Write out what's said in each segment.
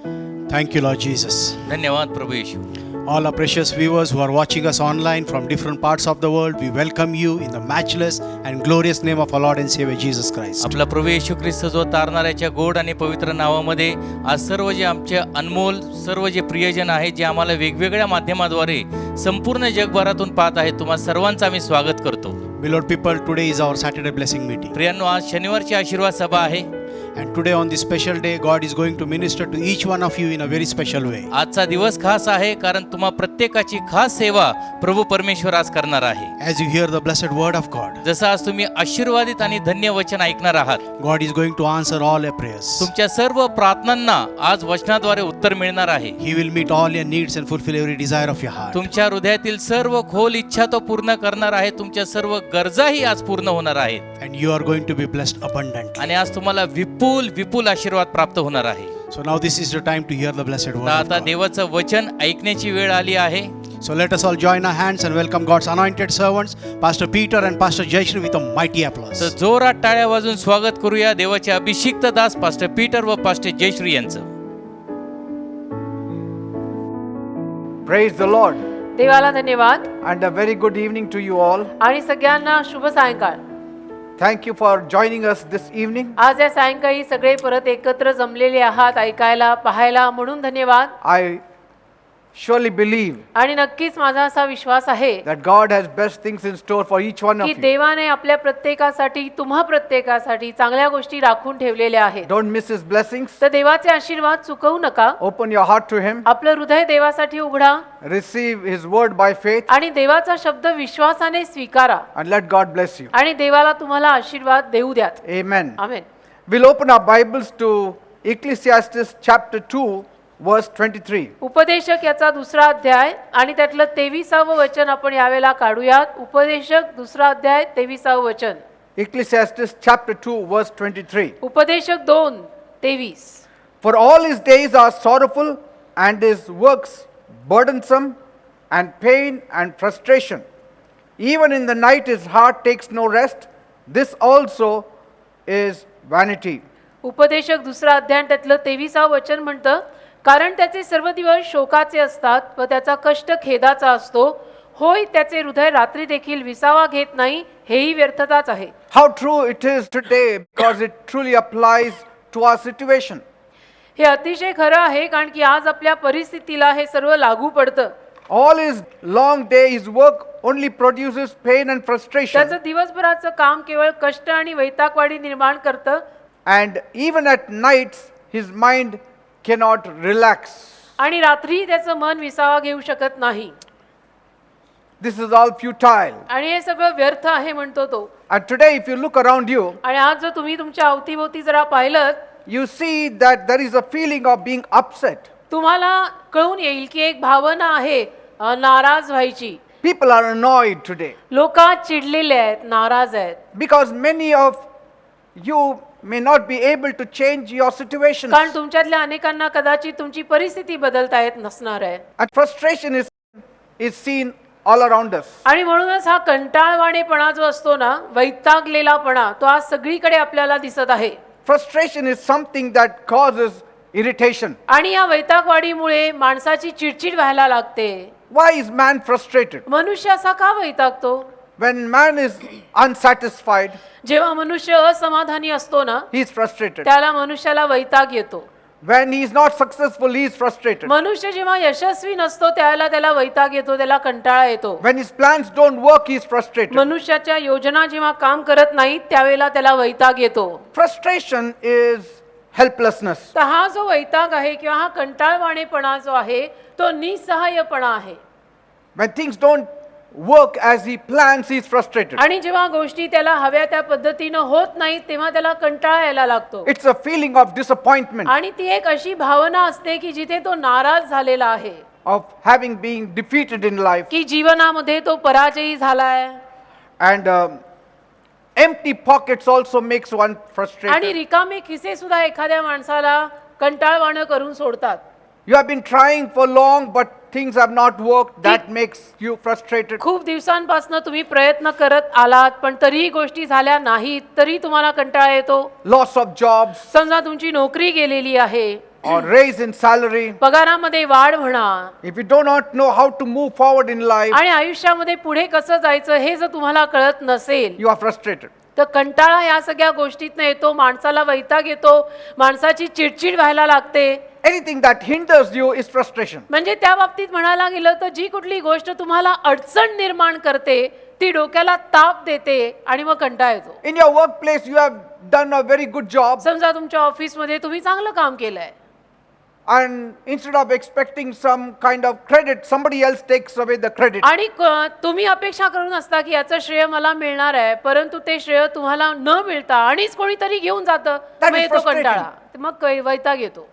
Thank you, Lord Jesus. धन्यवाद प्रभू येशू. All our precious viewers who are watching us online from different parts of the world, we welcome you in the matchless and glorious name of our Lord and Savior Jesus Christ. आपला प्रभू येशू ख्रिस्त जो तारणाऱ्याच्या गोड आणि पवित्र नावामध्ये आज सर्व जे आमचे अनमोल सर्व जे प्रियजन आहेत जे आम्हाला वेगवेगळ्या माध्यमाद्वारे संपूर्ण जगभरातून पाहत आहेत, तुम्हा सर्वांचं आम्ही स्वागत करतो. Beloved people, today is our Saturday blessing meeting. प्रियांनो, आज शनिवारची आशीर्वाद सभा आहे. And today on this special day, God is going to minister to each one of you in a very special way. आजचा दिवस खास आहे कारण तुम्हा प्रत्येकाची खास सेवा प्रभू परमेश्वर आज करणार आहे. As you hear the blessed word of God, जसं आज तुम्ही आशीर्वादित आणि धन्य वचन ऐकणार आहात, God is going to answer all your prayers. तुमच्या सर्व प्रार्थनांना आज वचनाद्वारे उत्तर मिळणार आहे. He will meet all your needs and fulfill every desire of your heart. तुमच्या हृदयातील सर्व खोल इच्छा तो पूर्ण करणार आहे. तुमच्या सर्व गरजाही आज पूर्ण होणार आहेत. And you are going to be blessed abundantly. आणि आज तुम्हाला विपुल विपुल आशीर्वाद प्राप्त होणार आहे. So now this is the time to hear the blessed word of आता God. देवाचं वचन ऐकण्याची वेळ आली आहे. So let us all join our hands and welcome God's anointed servants, Pastor Peter and Pastor Jaishri, with a mighty applause. तर जोरात टाळ्या वाजून स्वागत करूया देवाचे अभिषिक्त दास पास्टर पीटर व पास्टर जयश्री यांचं. Praise the Lord देवाला धन्यवाद and a very good evening to you all. आणि सगळ्यांना शुभ सायंकाळ. Thank you for joining us this evening. आज या सायंकाळी सगळे परत एकत्र जमलेले आहात ऐकायला पाहायला म्हणून धन्यवाद. I surely believe आणि नक्कीच माझा असा विश्वास आहे that God has best things in store for each one of की you. देवाने आपल्या प्रत्येकासाठी तुम्हा प्रत्येकासाठी चांगल्या गोष्टी राखून ठेवलेल्या आहेत. Don't miss His blessings. तर देवाचे आशीर्वाद चुकवू नका. Open your heart to Him. आपलं हृदय देवासाठी उघडा Receive His word by faith आणि देवाचा शब्द विश्वासाने स्वीकारा and let God bless you. आणि देवाला तुम्हाला आशीर्वाद देऊ द्यात. Amen. Amen. We'll open our Bibles to Ecclesiastes chapter 2 verse 23. उपदेशक याचा दुसरा अध्याय आणि त्यातलं 23वे वचन आपण यावेळेला काढूयात. उपदेशक दुसरा अध्याय 23वे वचन. Ecclesiastes chapter 2 verse 23. उपदेशक 2:23. For all his days are sorrowful and his works burdensome and pain and frustration. Even in the night his heart takes no rest. This also is vanity. उपदेशक दुसरा अध्याय त्यातलं 23वे वचन म्हणतं, कारण त्याचे सर्व दिवस शोकाचे असतात व त्याचा कष्ट खेदाचा असतो. होय, त्याचे हृदय रात्री देखील विसावा घेत नाही, हेही व्यर्थताच आहे. How true it is today because it truly applies to our situation. हे अतिशय खरं आहे कारण की आज आपल्या परिस्थितीला हे सर्व लागू पडतं. All his long day, his work only produces pain and frustration. त्याचं दिवसभराचं काम केवळ कष्ट आणि वैतागवाडी निर्माण करतं. And even at nights his mind cannot relax. आणि रात्री त्याचं मन विसावा घेऊ शकत नाही. This is all futile. आणि हे सगळं व्यर्थ आहे म्हणतो तो. And today if you look around you, आणि आज जर तुम्ही तुमच्या अवतीभोवती जरा पाहिलं, you see that there is a feeling of being upset. तुम्हाला कळून येईल की एक भावना आहे नाराज व्हायची. People are annoyed today लोक चिडलेले आहेत, नाराज आहेत. because many of you may not be able to change your situations. कारण तुमच्यातल्या अनेकांना कदाचित तुमची परिस्थिती बदलता येत नसणार आहे. And frustration is seen all around us. आणि म्हणूनच हा कंटाळवाणेपणा जो असतो ना, वैतागलेलापणा, तो आज सगळीकडे आपल्याला दिसत आहे. Frustration is something that causes irritation. आणि या वैतागवाडीमुळे माणसाची चिडचिड व्हायला लागते. Why is man frustrated? मनुष्य असा का वैतागतो? When man is unsatisfied, जेव्हा मनुष्य असमाधानी असतो ना, he is frustrated. त्याला मनुष्याला वैताग येतो. When he is not successful, he is frustrated. मनुष्य जेव्हा यशस्वी नसतो त्याला वैताग येतो, त्याला कंटाळा येतो. When his plans don't work, he is frustrated. मनुष्याच्या योजना जेव्हा काम करत नाहीत त्यावेळेला त्याला वैताग येतो. Frustration is helplessness. तर हा जो वैताग आहे किंवा हा कंटाळवाणेपणा जो आहे तो निसहाय्यपणा आहे. When things don't work as he plans, he is frustrated. आणि जेव्हा गोष्टी त्याला हव्या त्या पद्धतीनं होत नाहीत तेव्हा त्याला कंटाळा यायला लागतो. It's a feeling of disappointment, आणि ती एक अशी भावना असते की जिथे तो नाराज झालेला आहे, of having been defeated in life. की जीवनामध्ये तो पराजयी झालाय. And empty pockets also makes one आणि frustrated. रिकामे खिसे सुद्धा एखाद्या माणसाला कंटाळवाणं करून सोडतात. You have been trying for long, but things have not worked. That makes you frustrated. खूप दिवसांपासून तुम्ही प्रयत्न करत आलात पण तरीही गोष्टी झाल्या नाहीत, तरी तुम्हाला कंटाळा येतो. Loss of jobs, समजा तुमची नोकरी गेलेली आहे, or raise in salary, पगारामध्ये वाढ म्हणा, if you do not know how to move forward in life, आणि आयुष्यामध्ये पुढे कसं जायचं हे जर तुम्हाला कळत नसेल you are frustrated. तर कंटाळा या सगळ्या गोष्टीतनं येतो, माणसाला वैताग येतो, माणसाची चिडचिड व्हायला लागते. Anything that hinders you is frustration. म्हणजे त्या बाबतीत म्हणायला गेलं तर जी कुठली गोष्ट तुम्हाला अडचण निर्माण करते ती डोक्याला ताप देते आणि मग कंटाळा येतो. In your workplace, you have done a very good job, समजा तुमच्या ऑफिसमध्ये तुम्ही चांगलं काम केलंय and instead of expecting some kind of credit, somebody else takes away the credit. आणि तुम्ही अपेक्षा करून असता की याचं श्रेय मला मिळणार आहे, परंतु ते श्रेय तुम्हाला न मिळता आणिच कोणीतरी घेऊन जातं, That मग is येतो frustrating. कंटाळा, मग वैताग येतो.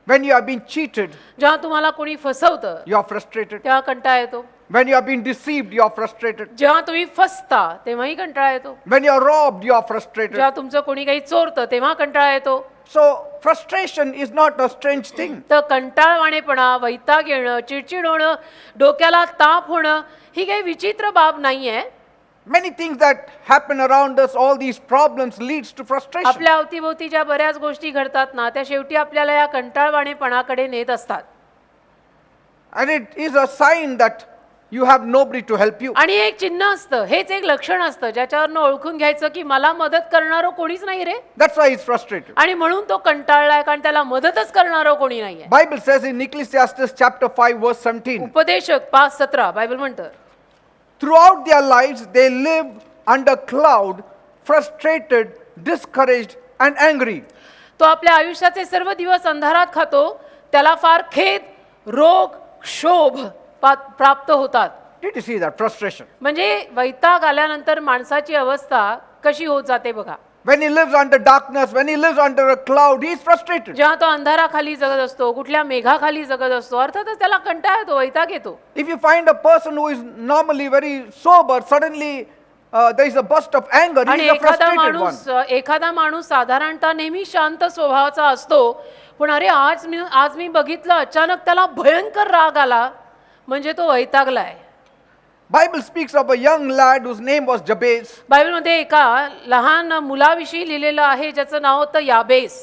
When you have been cheated, जेव्हा तुम्हाला कोणी फसवतं you are frustrated. तेव्हा कंटाळा येतो. When you have been deceived, you are frustrated. जेव्हा तुम्ही फसता तेव्हाही कंटाळा येतो. When you are robbed, you are frustrated. जेव्हा तुमचं कोणी काही चोरतं तेव्हा कंटाळा येतो. So frustration is not a strange thing. तर कंटाळवाणेपणा, वैताग येणं, चिडचिड होणं, डोक्याला ताप होणं ही काही विचित्र बाब नाहीये. Many things that happen around us, all these problems leads to frustration. आपल्या अवतीभोवती ज्या बऱ्याच गोष्टी घडतात ना त्या शेवटी आपल्याला या कंटाळवाणेपणाकडे नेत असतात. And it is a sign that you have nobody to help you. आणि एक चिन्ह असतं, हेच एक लक्षण असतं ज्याच्यावरनं ओळखून घ्यायचं की मला मदत करणारं कोणीच नाही रे, That's why he's frustrated. आणि म्हणून तो कंटाळलाय कारण त्याला मदतच करणारं कोणी नाहीये. Bible says in Ecclesiastes chapter 5 verse 17, उपदेशक 5:17 बायबल म्हणतं, throughout their lives they lived under cloud, frustrated, discouraged and angry. तो आपल्या आयुष्याचे सर्व दिवस अंधारात खातो, त्याला फार खेद, रोग, क्षोभ प्राप्त होतात. Did you see that frustration? म्हणजे वैताग आल्यानंतर माणसाची अवस्था कशी होत जाते बघा. When he lives under darkness, when he lives under a cloud, he is frustrated. जेव्हा तो अंधाराखाली जगत असतो, कुठल्या मेघाखाली जगत असतो, अर्थातच त्याला कंटाळा येतो, वैताग येतो. If you find a person who is normally very sober, suddenly there is a burst of anger, he आणि is a frustrated one. एखादा माणूस साधारणतः नेहमी शांत स्वभावाचा असतो, पण अरे आज मी बघितलं अचानक त्याला भयंकर राग आला, म्हणजे तो वैतागलाय. Bible speaks of a young lad whose name was Jabez. बायबलमध्ये एका लहान मुलाविषयी लिहिलेलं आहे ज्याचं नाव होतं याबेस.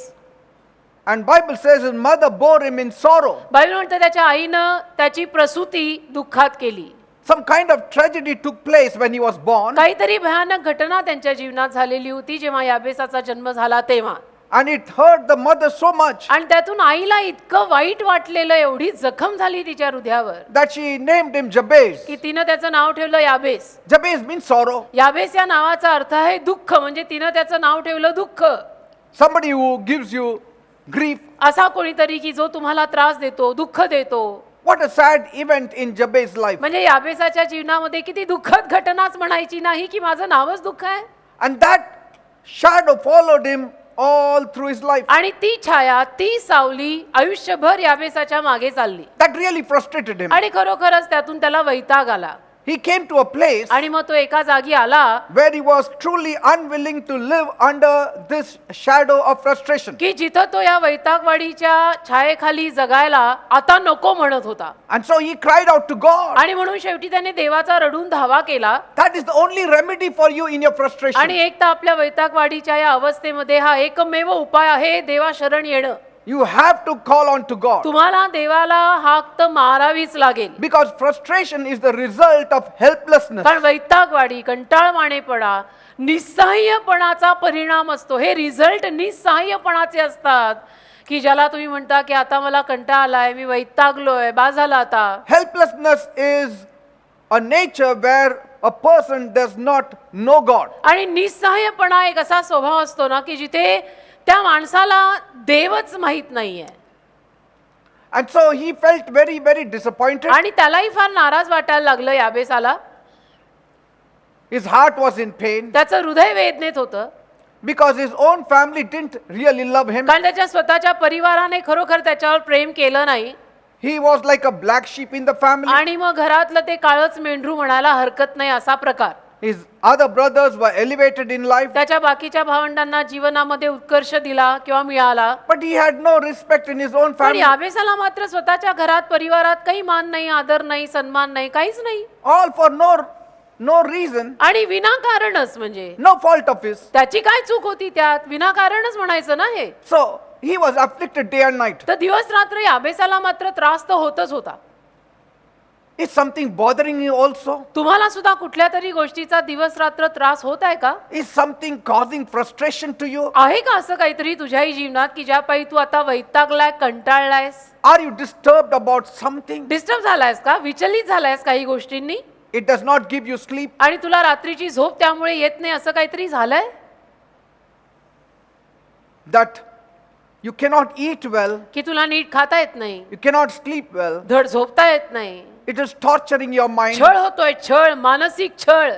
And Bible says his mother bore him in sorrow. Bible म्हणतं त्याच्या आईनं त्याची प्रसूती दुःखात केली. Some kind of tragedy took place when he was born, काहीतरी भयानक घटना त्यांच्या जीवनात झालेली होती जेव्हा याबेसाचा जन्म झाला तेव्हा. and it hurt the mother so much आणि त्यातून आईला इतकं वाईट वाटलेलं, एवढी जखम झाली तिच्या हृदयावर that she named him Jabez. की तिनं त्याचं नाव ठेवलं याबेस. Jabez means sorrow. याबेस या नावाचा अर्थ आहे दुःख, म्हणजे तिनं त्याचं नाव ठेवलं दुःख. Somebody who gives you grief. असा कोणीतरी की जो तुम्हाला त्रास देतो, दुःख देतो. What a sad event in Jabez's life. म्हणजे याबेसाच्या जीवनामध्ये किती दुःखद घटनाच म्हणायची नाही की माझं नावच दुःख आहे. And that shadow followed him all through his life. आणि ती छाया, ती सावली आयुष्यभर याबेसाच्या मागे चालली. That really frustrated him. आणि खरोखरच त्यातून त्याला वैताग आला. He came to a place आणि मग तो एका जागी आला where he was truly unwilling to live under this shadow of frustration. की जिथं तो या वैतागवाडीच्या छायेखाली जगायला आता नको म्हणत होता. And so he cried out to God. आणि म्हणून शेवटी त्याने देवाचा रडून धावा केला. That is the only remedy for you in your frustration. आणि एक तर आपल्या वैतागवाडीच्या या अवस्थेमध्ये हा एकमेव उपाय आहे देवा शरण येणं. You have to call on to God. तुम्हाला देवाला हाक तर मारावीच लागेल. Because frustration is the result of helplessness. कारण वैतागवाडी, कंटाळवाणेपणा, निस्सहाय्यपणाचा परिणाम असतो. हे रिझल्ट निस्सहाय्यपणाचे असतात की ज्याला तुम्ही म्हणता की आता मला कंटाळा आलाय, मी वैतागलोय, बास झाला आता. Helplessness is a nature where a person does not know God. आणि निस्सहाय्यपणा एक असा स्वभाव असतो ना की जिथे त्या माणसाला देवच माहित नाहीये. And so he felt very, very disappointed. आणि त्यालाही फार नाराज वाटायला लागलं याबेसाला. His heart was in pain त्याचं हृदय वेदनेत होतं. because his own family didn't really love him. कारण त्याच्या स्वतःच्या परिवाराने खरोखर त्याच्यावर प्रेम केलं नाही. He was like a black sheep in the family. आणि मग घरातलं ते काळच मेंढरू म्हणायला हरकत नाही असा प्रकार. His other brothers were elevated in life, त्याच्या बाकीच्या भावंडांना जीवनामध्ये उत्कर्ष दिला किंवा मिळाला. but he had no respect in his own पण family. याबेसाला मात्र स्वतःच्या घरात परिवारात काही मान नाही, आदर नाही, सन्मान नाही, काहीच नाही. All for no reason, आणि विनाकारणच, म्हणजे no fault of his. त्याची काय चूक होती त्यात, विनाकारणच म्हणायचं ना हे. So he was afflicted day and night. तर दिवस रात्र याबेसाला मात्र त्रास तर होतच होता. Is something bothering you also? तुम्हाला सुद्धा कुठल्या तरी गोष्टीचा दिवस रात्र त्रास होत आहे का? Is something causing frustration to you? आहे का असं काहीतरी तुझ्याही जीवनात की ज्या पायी तू आता वैतागलाय, कंटाळलायस, Are you disturbed about something? Disturb झालायस का, विचलित झालायस काही गोष्टींनी It does not give you sleep. आणि तुला रात्रीची झोप त्यामुळे येत नाही, असं काहीतरी झालंय? That you cannot eat well, की तुला नीट खाता येत नाही, you cannot sleep well. धड झोपता येत नाही, It is torturing your mind. छळ होतोय, छळ, मानसिक छळ.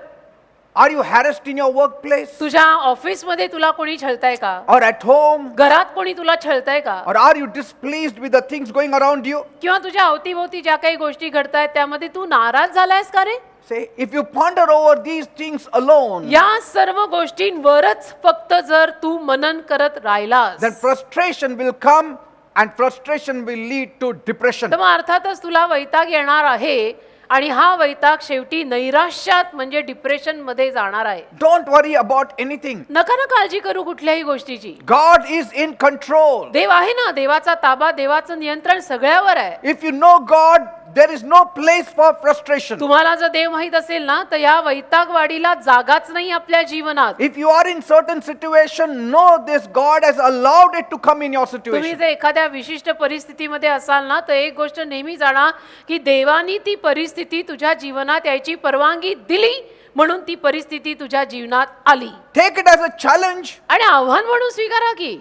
Are you harassed in your workplace? तुझ्या ऑफिसमध्ये तुला कोणी छळताय का? Or at home? घरात कोणी तुला छळताय का? Or are you displeased with the things going around you? किंवा तुझ्या अवतीभोवती ज्या काही गोष्टी घडतायत त्यामध्ये तू नाराज झालायस का रे? Say, if you ponder over these things alone, या सर्व गोष्टींवरच फक्त जर तू मनन करत राहिलास then frustration will come and frustration will lead to depression. तर मग अर्थातच तुला वैताग येणार आहे आणि हा वैताग शेवटी नैराश्यात म्हणजे डिप्रेशन मध्ये जाणार आहे. Don't worry about anything. नका ना काळजी करू कुठल्याही गोष्टीची. God is in control. देव आहे ना, देवाचा ताबा, देवाचं नियंत्रण सगळ्यावर आहे. If you know God, there is no place for frustration. तुम्हाला जर देव माहित असेल ना तर या वैतागवाडीला जागाच नाही आपल्या जीवनात. If you are in certain situation, know this, God has allowed it to come in your तुम्ही situation. जर एखाद्या विशिष्ट परिस्थितीमध्ये असाल ना तर एक गोष्ट नेहमी जाणा की देवानी ती परिस्थिती तुझ्या जीवनात यायची परवानगी दिली म्हणून ती परिस्थिती तुझ्या जीवनात आली. Take it as a challenge. आणि आव्हान म्हणून स्वीकारा की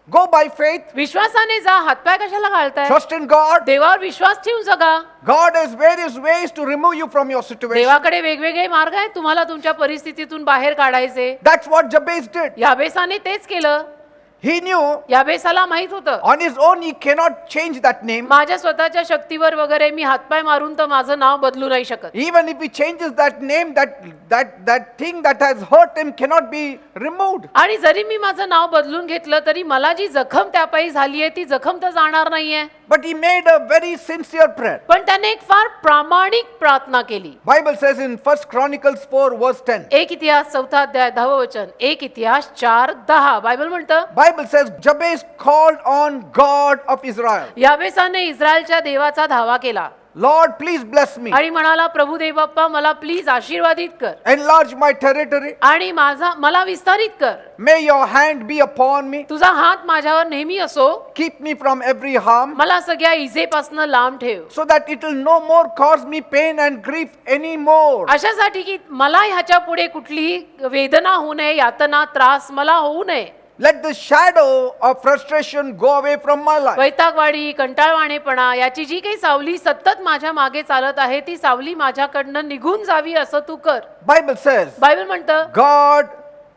Go by faith. विश्वासाने जा. हातपाय कशाला घालताय? Trust in God. देवावर विश्वास ठेवून जगा. God has various ways to remove you from your situation. देवाकडे वेगवेगळे मार्ग आहेत तुम्हाला तुमच्या परिस्थितीतून बाहेर काढायचे. That's what Jabez did. याबेसाने तेच केलं. He knew याबेसाला माहित होतं on his own he cannot change that name. माझ्या स्वतःच्या शक्तीवर वगैरे मी हातपाय मारून तर माझं नाव बदलू नाही शकत. Even if he changes that name, that thing that has hurt him cannot be removed. आणि जरी मी माझं नाव बदलून घेतलं तरी मला जी जखम त्यापायी झालीये ती जखम तर जाणार नाहीये. But he made a very sincere prayer. पण त्याने एक फार प्रामाणिक प्रार्थना केली. Bible says in 1 Chronicles 4 verse 10. एक इतिहास 4 अध्याय 10 वचन. एक इतिहास 4:10 बायबल म्हणतं Bible says Jabez called on God of Israel. याबेसाने इस्रायलच्या देवाचा धावा केला Lord, please bless me. आणि म्हणाला प्रभू देव बाप्पा मला प्लीज आशीर्वादित कर Enlarge my territory. आणि मला विस्तारित कर. May your hand be upon me. तुझा हात माझ्यावर नेहमी असो. Keep me from every harm, मला सगळ्या इजेपासून लांब ठेव. so that it will no more cause me pain and grief anymore. अशासाठी की मला ह्याच्या पुढे कुठलीही वेदना होऊ नये, यातना, त्रास मला होऊ नये. Let the shadow of frustration go away from my life. वैतागवाडी, कंटाळवाणेपणा याची जी काही सावली सतत माझ्या मागे चालत आहे ती सावली माझ्याकडनं निघून जावी असं तू कर. Bible says बायबल म्हणतं God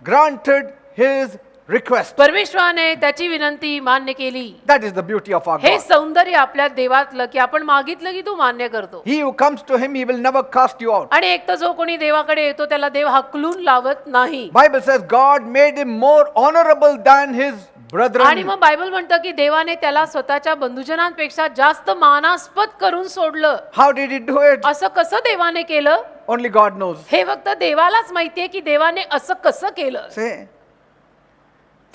granted his request. परमेश्वराने त्याची विनंती मान्य केली. That is the beauty of our हे God. सौंदर्य आपल्या देवातलं की आपण मागितलं की तू मान्य करतो. He who comes to him, he will never cast you out. आणि एक तर जो कोणी देवाकडे येतो त्याला देव हाकलून लावत नाही. Bible says God made him more honorable than his आणि brethren. मग बायबल म्हणतं की देवाने त्याला स्वतःच्या बंधुजनांपेक्षा जास्त मानास्पद करून सोडलं. How did he do it? असं कसं देवाने केलं Only God knows. हे फक्त देवालाच माहितीये की देवाने असं कसं केलं. Say,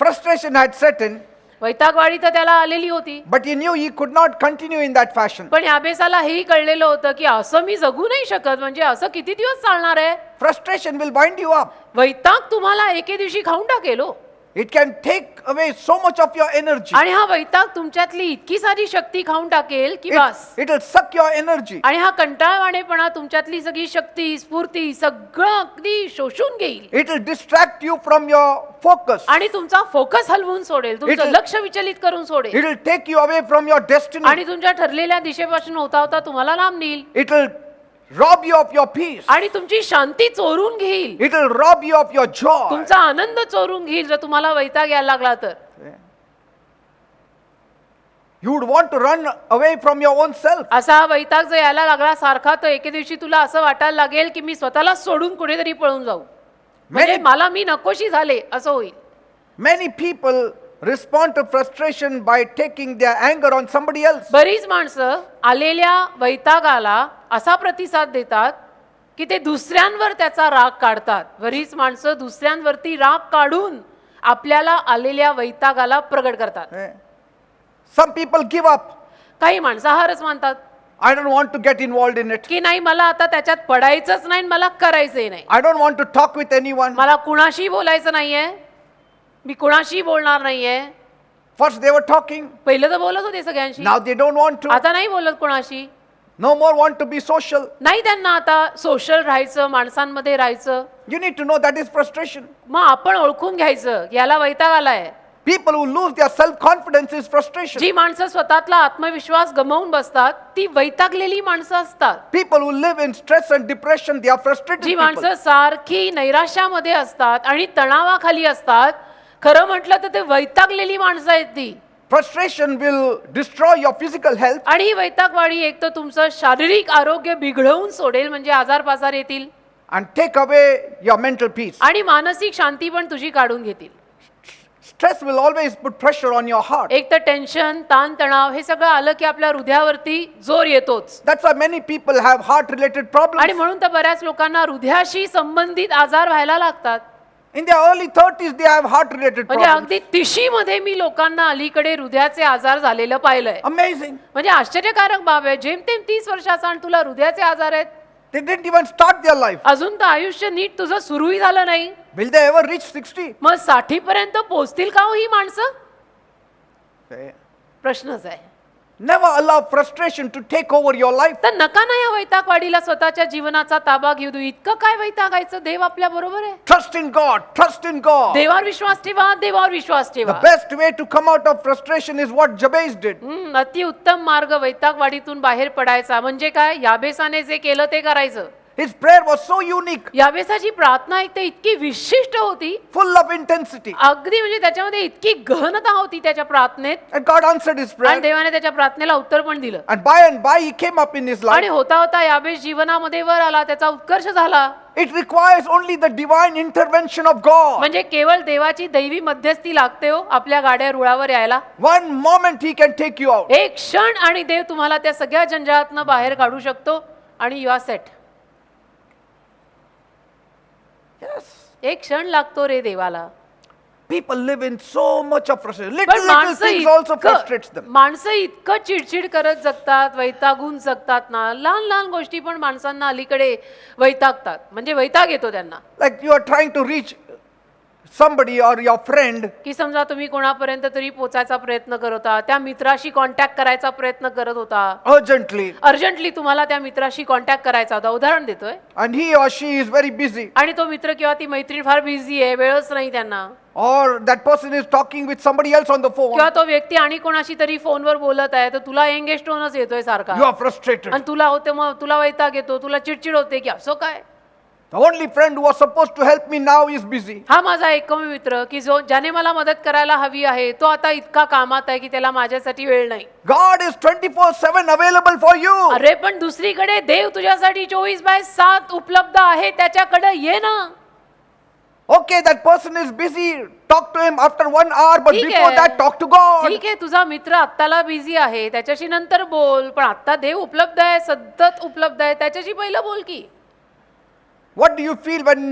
frustration had set in, वैतागवाडी तर त्याला आलेली होती. but he knew he could not continue in that fashion. पण याबेसाला हेही कळलेलं होतं की असं मी जगू नाही शकत. म्हणजे असं किती दिवस चालणार आहे. Frustration will bind you up. वैताग तुम्हाला एके दिवशी खाऊन टाकेल हो. It can take away so much of your energy. आणि हा वैताग तुमच्यातली इतकी सारी शक्ती खाऊन टाकेल की बस. It will suck your energy. आणि हा कंटाळवाणेपणा तुमच्यातली सगळी शक्ती, स्फूर्ती सगळं अगदी शोषून घेईल. It will distract you from your focus. आणि तुमचा फोकस हलवून सोडेल. तुमचं will- लक्ष विचलित करून सोडेल. It will take you away from your destiny. आणि तुमच्या ठरलेल्या दिशेपासून होता होता तुम्हाला लांब नेईल. It will rob you of your peace. आणि तुमची शांती चोरून घेईल. It will rob you of your joy. तुमचा आनंद चोरून घेईल जर तुम्हाला वैताग यायला लागला तर. You would want to run away from your own self. असा हा वैताग जर यायला लागला सारखा तर एके दिवशी तुला असं वाटायला लागेल की मी स्वतःला सोडून कुठेतरी पळून जाऊ. म्हणजे Many- मला मी नकोशी झाले असं होईल. Many people respond to frustration by taking their anger on somebody else. बरीच माणसं आलेल्या वैतागाला असा प्रतिसाद देतात की ते दुसऱ्यांवर त्याचा राग काढतात. बरीच माणसं दुसऱ्यांवरती राग काढून आपल्याला आलेल्या वैतागाला प्रगट करतात. Some people give up. काही मांसाहारच मानतात I don't want to get involved in it. की नाही मला आता त्याच्यात पडायचंच नाही, मला करायचंही नाही, I don't want to talk with anyone. मला कुणाशी बोलायचं नाहीये, मी कुणाशी बोलणार नाहीये. First they were talking. पहिलं तर बोलत होते सगळ्यांशी, Now they don't want to. आता नाही बोलत कोणाशी. No more want to be social. नाही त्यांना आता सोशल राहायचं, माणसांमध्ये राहायचं. You need to know that is frustration. मग आपण ओळखून घ्यायचं याला वैताग आलाय. People who lose their self-confidence is frustration. जी माणसं स्वतःतला आत्मविश्वास गमावून बसतात ती वैतागलेली माणसं असतात. People who live in stress and depression, they are frustrated G people. माणसं सारखी नैराश्यामध्ये असतात आणि तणावाखाली असतात, खरं म्हटलं तर ते वैतागलेली माणसं आहेत ती. Frustration will destroy your physical health. आणि ही वैतागवाडी एक तर तुमचं शारीरिक आरोग्य बिघडवून सोडेल, म्हणजे आजारपाजार येतील, And take away your mental peace. आणि मानसिक शांती पण तुझी काढून घेतील. Stress will always put pressure on your heart. एक तर टेन्शन, ताण तणाव हे सगळं आलं की आपल्या हृदयावरती जोर येतोच. That's why many people have heart-related आणि problems. म्हणून तर बऱ्याच लोकांना हृदयाशी संबंधित आजार व्हायला लागतात. In their early 30s, they have heart-related म्हणजे problems. अगदी 30 मध्ये मी लोकांना अलीकडे हृदयाचे आजार झालेलं पाहिलंय. Amazing. म्हणजे आश्चर्यकारक बाब आहे. जेमतेम 30 वर्षाचा आणि तुला हृदयाचे आजार आहेत. They didn't even start their life. अजून तर आयुष्य नीट तुझं सुरूही झालं नाही. Will they ever reach 60? मग 60 पर्यंत पोहोचतील का हो ही माणसं? प्रश्नच आहे. Never allow frustration to take over your life. तर नका ना या वैतागवाडीला स्वतःच्या जीवनाचा ताबा घेऊ देऊ. इतकं काय वैतागायचं? देव आपल्या बरोबर आहे. Trust in God. Trust in God. देवावर विश्वास ठेवा, देवावर विश्वास The ठेवा. best way to come out of frustration is what Jabez did. अति उत्तम मार्ग वैतागवाडीतून बाहेर पडायचा म्हणजे काय? याबेसाने जे केलं ते करायचं. His prayer was so unique, याबेसाची प्रार्थना एक तर इतकी विशिष्ट होती, full of intensity. अगदी म्हणजे त्याच्यामध्ये इतकी गहनता होती त्याच्या प्रार्थनेत, And God answered his आणि prayer. देवाने त्याच्या प्रार्थनेला उत्तर पण दिलं. And by he came up in his आणि life. होता होता याबेस जीवनामध्ये वर आला, त्याचा उत्कर्ष झाला. It requires only the divine intervention of God. म्हणजे केवळ देवाची दैवी मध्यस्थी लागते हो आपल्या गाड्या रुळावर यायला. One moment he can take you out. एक क्षण आणि देव तुम्हाला त्या सगळ्या जंजाळातनं बाहेर काढू शकतो आणि यू आर सेट. Yes. एक क्षण लागतो रे देवाला. People live in so much of frustration. पण Little things also frustrates them. माणसं इतकं चिडचिड करत जगतात, वैतागून जगतात ना, लहान लहान गोष्टी पण माणसांना अलीकडे वैतागतात, म्हणजे वैताग येतो त्यांना. Like you are trying to reach somebody or your friend. की समजा तुम्ही कोणापर्यंत तरी पोचायचा प्रयत्न करत होता, त्या मित्राशी कॉन्टॅक्ट करायचा प्रयत्न करत होता, Urgently. अर्जंटली तुम्हाला त्या मित्राशी कॉन्टॅक्ट करायचा होता, उदाहरण देतोय, And he or she is very busy. आणि तो मित्र किंवा ती मैत्रीण फार बिझी आहे, वेळच नाही त्यांना, Or that person is talking with somebody else on the phone. किंवा तो व्यक्ती आणि कोणाशी तरी फोनवर बोलत आहे, तर तुला एंगेज टोनच येतोय सारखा, You are frustrated. आणि तुला होते, मग तुला वैताग येतो, तुला चिडचिड होते की असं काय, The only friend who was supposed to help me now is busy. हा माझा एकमेव मित्र की जो ज्याने मला मदत करायला हवी आहे, तो आता इतका कामात आहे की त्याला माझ्यासाठी वेळ नाही. God is 24/7 available for you. अरे पण दुसरीकडे देव तुझ्यासाठी 24/7 उपलब्ध आहे, त्याच्याकडे ये ना. Okay, that person is busy. Talk to him after 1 hour, but ठीक before आहे. that, talk to God. ठीक आहे, तुझा मित्र आत्ताला बिझी आहे, त्याच्याशी नंतर बोल, पण आता देव उपलब्ध आहे, सतत उपलब्ध आहे, त्याच्याशी पहिलं बोल की. What do you feel when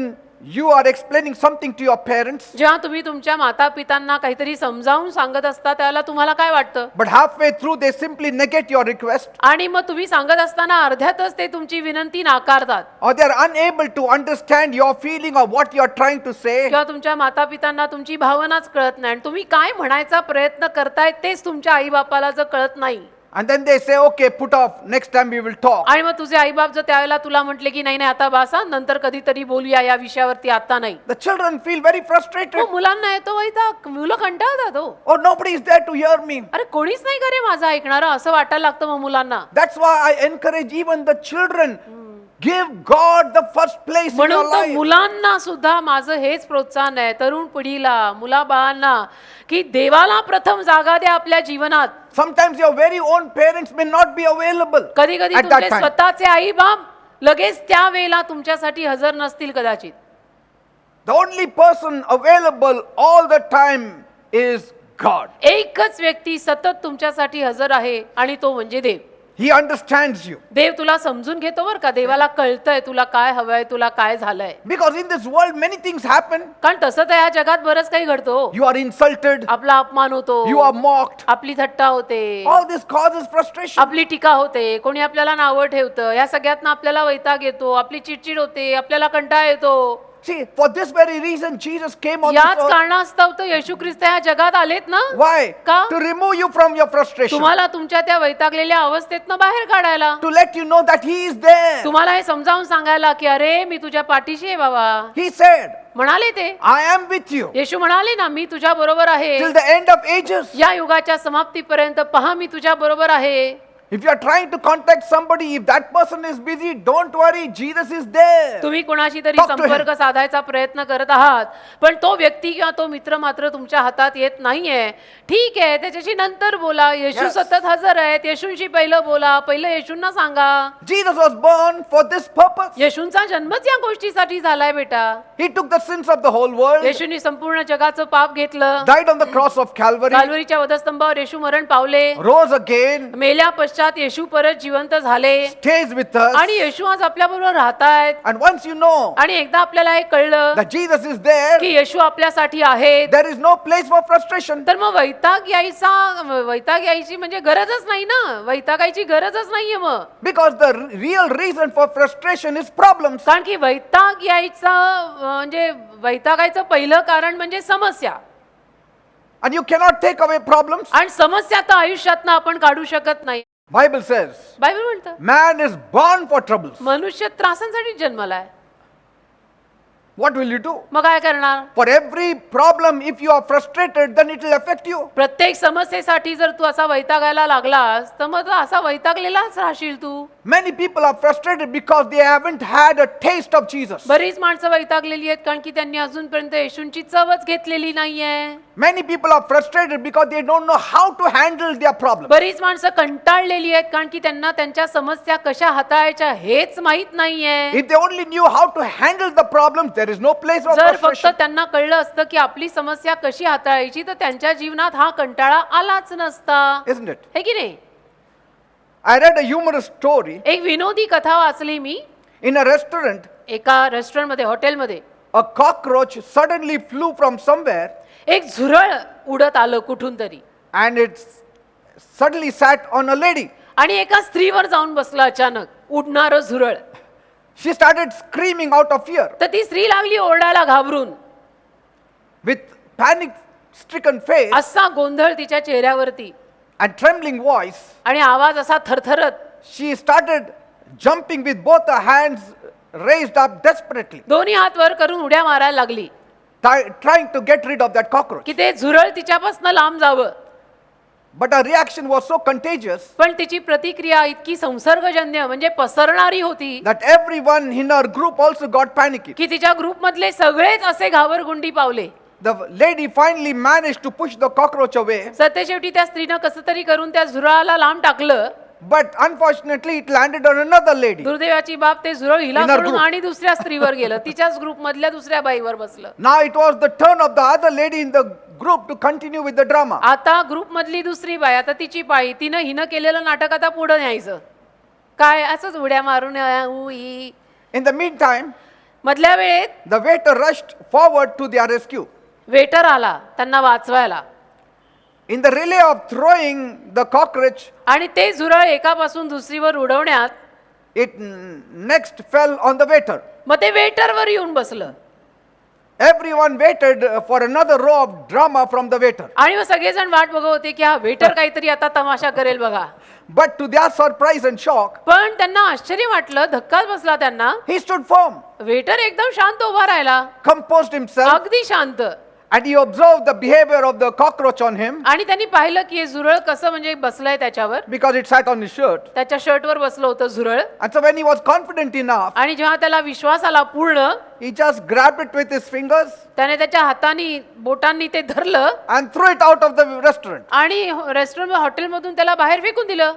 you are explaining something to your parents, जेव्हा तुम्ही तुमच्या माता पितांना काहीतरी समजावून सांगत असता, त्याला तुम्हाला काय वाटतं? but halfway through they simply negate your request, आणि मग तुम्ही सांगत असताना अर्ध्यातच ते तुमची विनंती नाकारतात, or they are unable to understand your feeling or what you are trying to say? किंवा तुमच्या माता पितांना तुमची भावनाच कळत नाही आणि तुम्ही काय म्हणायचा प्रयत्न करताय तेच तुमच्या आई बापाला जर कळत नाही, And then they say, okay, put off, next time we will talk. आणि मग तुझे आई बाप जर त्यावेळेला तुला म्हटले की नाही नाही आता बसा, नंतर कधीतरी बोलूया या विषयावरती, आता नाही, The children feel very frustrated. मग मुलांना येतो वैताग, मुलं कंटाळतात हो. Oh, nobody is there to hear me. अरे कोणीच नाही का रे माझं ऐकणारं, असं वाटायला लागतं मग मुलांना. That's why I encourage even the children, give God the first place in your म्हणून तर life. मुलांना सुद्धा माझं हेच प्रोत्साहन आहे, तरुण पिढीला, मुलाबाळांना, की देवाला प्रथम जागा द्या आपल्या जीवनात. Sometimes your very own parents may not be available कधी कधी at that तुमचे time. स्वतःचे आई बाप लगेच त्या वेळेला तुमच्यासाठी हजर नसतील कदाचित. The only person available all the time is God. एकच व्यक्ती सतत तुमच्यासाठी हजर आहे आणि तो म्हणजे देव. He understands you. देव तुला समजून घेतो बरं का. देवाला कळतंय तुला काय हवंय, तुला काय झालंय. Because in this world many things happen. कारण तसं तर या जगात बरंच काही घडतो. You are insulted. आपला अपमान होतो, You are mocked. आपली थट्टा होते, All this causes frustration. आपली टीका होते, कोणी आपल्याला नावं ठेवतं. या सगळ्यातनं आपल्याला वैताग येतो, आपली चिडचिड होते, आपल्याला कंटाळा येतो. See, for this very reason Jesus came on this याच earth. कारणास्तव तर येशू ख्रिस्त या जगात आलेत ना. Why? का? To remove you from your frustration. तुम्हाला तुमच्या त्या वैतागलेल्या अवस्थेतनं बाहेर काढायला, To let you know that He is there. तुम्हाला हे समजावून सांगायला की अरे मी तुझ्या पाठीशी आहे बाबा. He said, म्हणाले ते, I am with you येशू म्हणाले ना मी तुझ्या बरोबर आहे. till the end of ages. या युगाच्या समाप्तीपर्यंत पहा मी तुझ्या बरोबर आहे. If you are trying to contact somebody, if that person is busy, don't worry, Jesus is there. तुम्ही कोणाशी तरी Talk to संपर्क him. साधायचा प्रयत्न करत आहात, पण तो व्यक्ती किंवा तो मित्र मात्र तुमच्या हातात येत नाहीये. ठीक आहे, त्याच्याशी नंतर बोला. येशू Yes. सतत हजर आहेत. येशूंशी पहिलं बोला, पहिलं येशूंना सांगा. Jesus was born for this purpose. येशूंचा जन्मच या गोष्टीसाठी झालाय बेटा. He took the sins of the whole world, येशूंनी संपूर्ण जगाचं पाप घेतलं. died on the cross of Calvary, काल्वरीच्या वधस्तंभावर येशू मरण पावले. rose again, मेल्या पश्चात येशू परत जिवंत झाले stays with us. आणि येशू आज आपल्या बरोबर राहतायत. And once you know आणि एकदा आपल्याला हे कळलं that Jesus is there, की येशू आपल्यासाठी आहेत, there is no place for frustration. तर मग वैताग यायची म्हणजे गरजच नाही ना. वैतागायची गरजच नाहीये मग. Because the real reason for frustration is problems. कारण की वैताग यायचा म्हणजे वैतागायचं पहिलं कारण म्हणजे समस्या. And you cannot take away problems. आणि समस्या तर आयुष्यातनं आपण काढू शकत नाही. Bible says, बायबल म्हणतं man is born for troubles. मनुष्य त्रासांसाठी जन्मलाय. What will you do? मग काय करणार? For every problem, if you are frustrated, then it will affect you. प्रत्येक समस्येसाठी जर तू असा वैतागायला लागलास तर मग तू असा वैतागलेलाच राहशील तू. Many people are frustrated because they haven't had a taste of Jesus. बरीच माणसं वैतागलेली आहेत कारण की त्यांनी अजूनपर्यंत येशूंची चवच घेतलेली नाहीये. Many people are frustrated because they don't know how to handle their problems. बरीच माणसं कंटाळलेली आहेत कारण की त्यांना त्यांच्या समस्या कशा हाताळायच्या हेच माहित नाहीये. If they only knew how to handle the problems, there is no place for जर फक्त frustration. त्यांना कळलं असतं की आपली समस्या कशी हाताळायची तर त्यांच्या जीवनात हा कंटाळा आलाच नसता. Isn't it? हे की नाही? I read a humorous story. एक विनोदी कथा वाचली मी. In a restaurant, एका रेस्टॉरंटमध्ये, हॉटेलमध्ये a cockroach suddenly flew from somewhere एक झुरळ उडत आलं कुठून तरी and it suddenly sat on a lady. आणि एका स्त्रीवर जाऊन बसलं अचानक उडणारं झुरळ. She started screaming out of fear. तर ती स्त्री लागली ओरडायला घाबरून. With panic-stricken face असा गोंधळ तिच्या चेहऱ्यावरती and trembling voice, आणि आवाज असा थरथरत. she started jumping with both her hands raised up desperately, दोन्ही हात वर करून उड्या मारायला लागली trying to get rid of that cockroach. की ते झुरळ तिच्यापासून लांब जावं. But her reaction was so contagious पण तिची प्रतिक्रिया इतकी संसर्गजन्य म्हणजे पसरणारी होती that everyone in her group also got panicky. की तिच्या ग्रुपमधले सगळेच असे घाबरगुंडी पावले. The lady finally managed to push the cockroach away, सत्यशेवटी त्या स्त्रीनं कसं तरी करून त्या झुरळाला लांब टाकलं. but unfortunately it landed on another lady. दुर्दैवाची बाब ते झुरळ हिला In her सोडून group. आणि दुसऱ्या स्त्रीवर गेलं. तिच्याच ग्रुप मधल्या दुसऱ्या बाईवर बसलं. Now it was the turn of the other lady in the group to continue with the drama. आता ग्रुप मधली दुसरी बाई, आता तिची पाळी. हिनं केलेलं नाटक आता पुढे न्यायचं. काय असंच उड्या मारून उई. In the meantime, मधल्या वेळेत the waiter rushed forward to their rescue. Waiter आला त्यांना वाचवायला. In the relay of throwing the cockroach, आणि ते झुरळ एकापासून दुसरीवर उडवण्यात it next fell on the waiter. मग ते वेटरवर येऊन बसलं. Everyone waited for another row of drama from the waiter. आणि मग सगळेजण वाट बघत होते की हा वेटर काहीतरी आता तमाशा करेल बघा. But to their surprise and shock, पण त्यांना आश्चर्य वाटलं, धक्काच बसला त्यांना. he stood firm, वेटर एकदम शांत उभा राहिला, composed himself, अगदी शांत. and he observed the behavior of the cockroach on him आणि त्यांनी पाहिलं की हे झुरळ कसं म्हणजे बसलंय त्याच्यावर. because it sat on his shirt. त्याच्या शर्टवर बसलं होतं झुरळ. And so when he was confident enough, आणि जेव्हा त्याला विश्वास आला पूर्ण, he just grabbed it with his fingers त्याने त्याच्या हाताने बोटांनी ते धरलं and threw it out of the restaurant. आणि रेस्टॉरंट हॉटेलमधून त्याला बाहेर फेकून दिलं.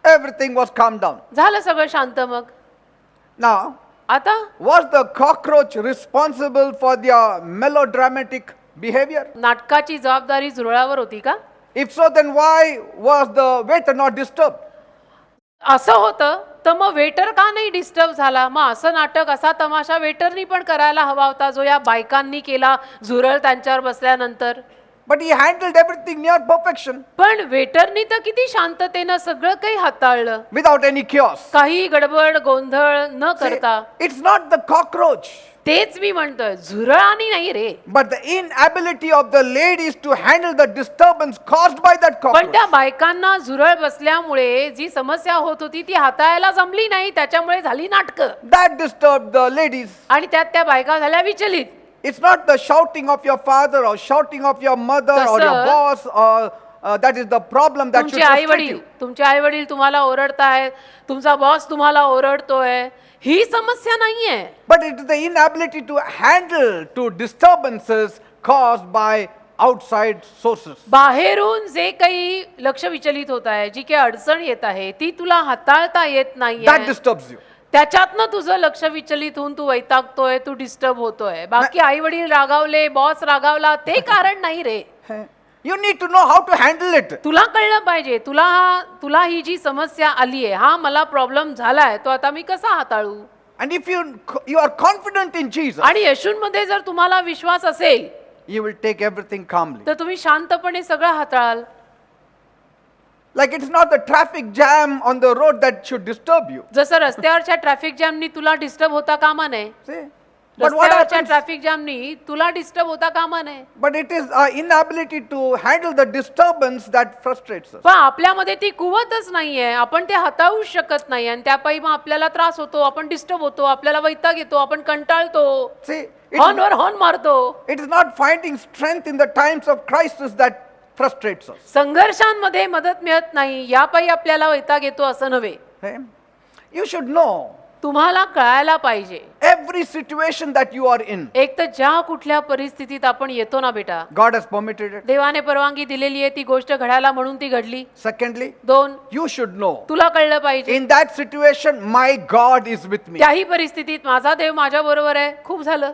Everything was calmed down. झालं सगळं शांत. मग Now, आता was the cockroach responsible for their melodramatic behavior? नाटकाची जबाबदारी झुरळावर होती का? If so, then why was the waiter not disturbed? असं होतं तर मग वेटर का नाही डिस्टर्ब झाला? मग असं नाटक असा तमाशा वेटरनी पण करायला हवा होता जो या बायकांनी केला झुरळ त्यांच्यावर बसल्यानंतर. But he handled everything near perfection पण वेटरनी तर किती शांततेनं सगळं काही हाताळलं, without any chaos. काही गडबड गोंधळ न See, करता. it's not the cockroach, तेच मी म्हणतोय, झुरळानी नाही रे, but the inability of the ladies to handle the disturbance caused by that पण cockroach. त्या बायकांना झुरळ बसल्यामुळे जी समस्या होत होती ती हाताळायला जमली नाही, त्याच्यामुळे झाली नाटकं That disturbed the ladies. आणि त्यात त्या बायका झाल्या विचलित. It's not the shouting of your father or shouting of your mother or your तसं- boss that is the problem that should तुमचे आई frustrate वडील you. तुमचे आई वडील तुम्हाला ओरडतायत, तुमचा बॉस तुम्हाला ओरडतोय, ही समस्या नाहीये. But it is the inability to handle to disturbances caused by outside sources. बाहेरून जे काही लक्ष विचलित होत आहे, जी काही अडचण येत आहे ती तुला हाताळता येत That नाहीये, disturbs you. त्याच्यातनं तुझं लक्ष विचलित होऊन तू वैतागतोय, तू डिस्टर्ब होतोय. बाकी आई वडील रागावले, बॉस रागावला, ते कारण नाही रे. You need to know how to handle it. तुला कळलं पाहिजे, तुला ही जी समस्या आली आहे, हा मला प्रॉब्लेम झालाय, तो आता मी कसा हाताळू. And if you are confident in Jesus, आणि येशूंमध्ये जर तुम्हाला विश्वास असेल you will take everything calmly. तर तुम्ही शांतपणे सगळं हाताळाल. Like it's not the traffic jam on the road that should disturb you. जसं रस्त्यावरच्या ट्रॅफिक जॅमनी तुला डिस्टर्ब होता कामा नये, See? But what रस्त्यावरच्या happens? ट्रॅफिक जॅमनी तुला डिस्टर्ब होता कामा नये. But it is our inability to handle the disturbance that frustrates us. पण आपल्यामध्ये ती कुवतच नाहीये, आपण ते हाताळू शकत नाही आणि त्यापायी मग आपल्याला त्रास होतो, आपण डिस्टर्ब होतो, आपल्याला वैताग येतो, आपण कंटाळतो, See, हॉर्नवर हॉर्न मारतो. it is not finding strength in the times of crisis that frustrates us. संघर्षांमध्ये मदत मिळत नाही, यापायी आपल्याला वैताग येतो असं नव्हे. Okay? You should know तुम्हाला कळायला पाहिजे, every situation that you are in, एक तर ज्या कुठल्या परिस्थितीत आपण येतो ना बेटा, God has permitted it. देवाने परवानगी दिलेली आहे ती गोष्ट घडायला म्हणून ती घडली. Secondly, 2, you should know तुला कळलं पाहिजे in that situation, my God is with me. त्याही परिस्थितीत माझा देव माझ्या बरोबर आहे. खूप झालं.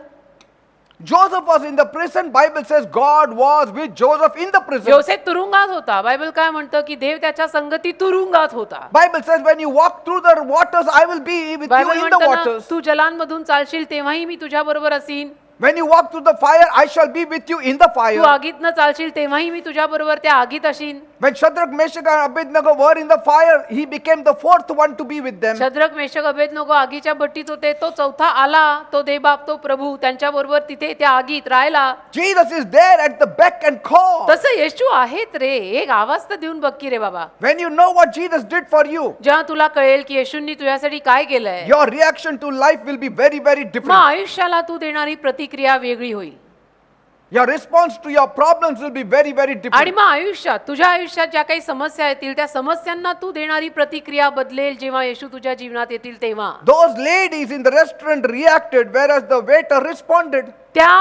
Joseph was in the prison. Bible says God was with Joseph in the prison. योसेफ तुरुंगात होता. बायबल काय म्हणतं की देव त्याच्या संगती तुरुंगात होता. Bible says when you walk through the waters, I will be with you Bible in the म्हणतं ना, waters. तू जलांमधून चालशील तेव्हाही मी तुझ्या बरोबर असीन. When you walk through the fire, I shall be with you in the Tu fire. आगीतनं चालशील तेव्हाही मी तुझ्या बरोबर त्या आगीत असीन. When Shadrach, Meshach and Abednego were in the fire, he became the fourth one to be with them. Shadrach Meshach Abednego आगीच्या भट्टीत होते, तो चौथा आला, तो देवबाप तो प्रभू त्यांच्या बरोबर तिथे त्या आगीत राहिला. Jesus is there at the beck and call. तसं येशू आहेत रे. एक आवाज तर देऊन बघ की रे बाबा. When you know what Jesus did for you, जेव्हा तुला कळेल की येशूंनी तुझ्यासाठी काय केलंय, your reaction to life will be very, very मग different. आयुष्याला तू देणारी प्रतिक्रिया वेगळी होईल. Your response to your problems will be very, very आणि different. मग आयुष्यात तुझ्या आयुष्यात ज्या काही समस्या येतील त्या समस्यांना तू देणारी प्रतिक्रिया बदलेल जेव्हा येशू तुझ्या जीवनात येतील तेव्हा. Those ladies in the restaurant reacted, whereas the waiter responded. त्या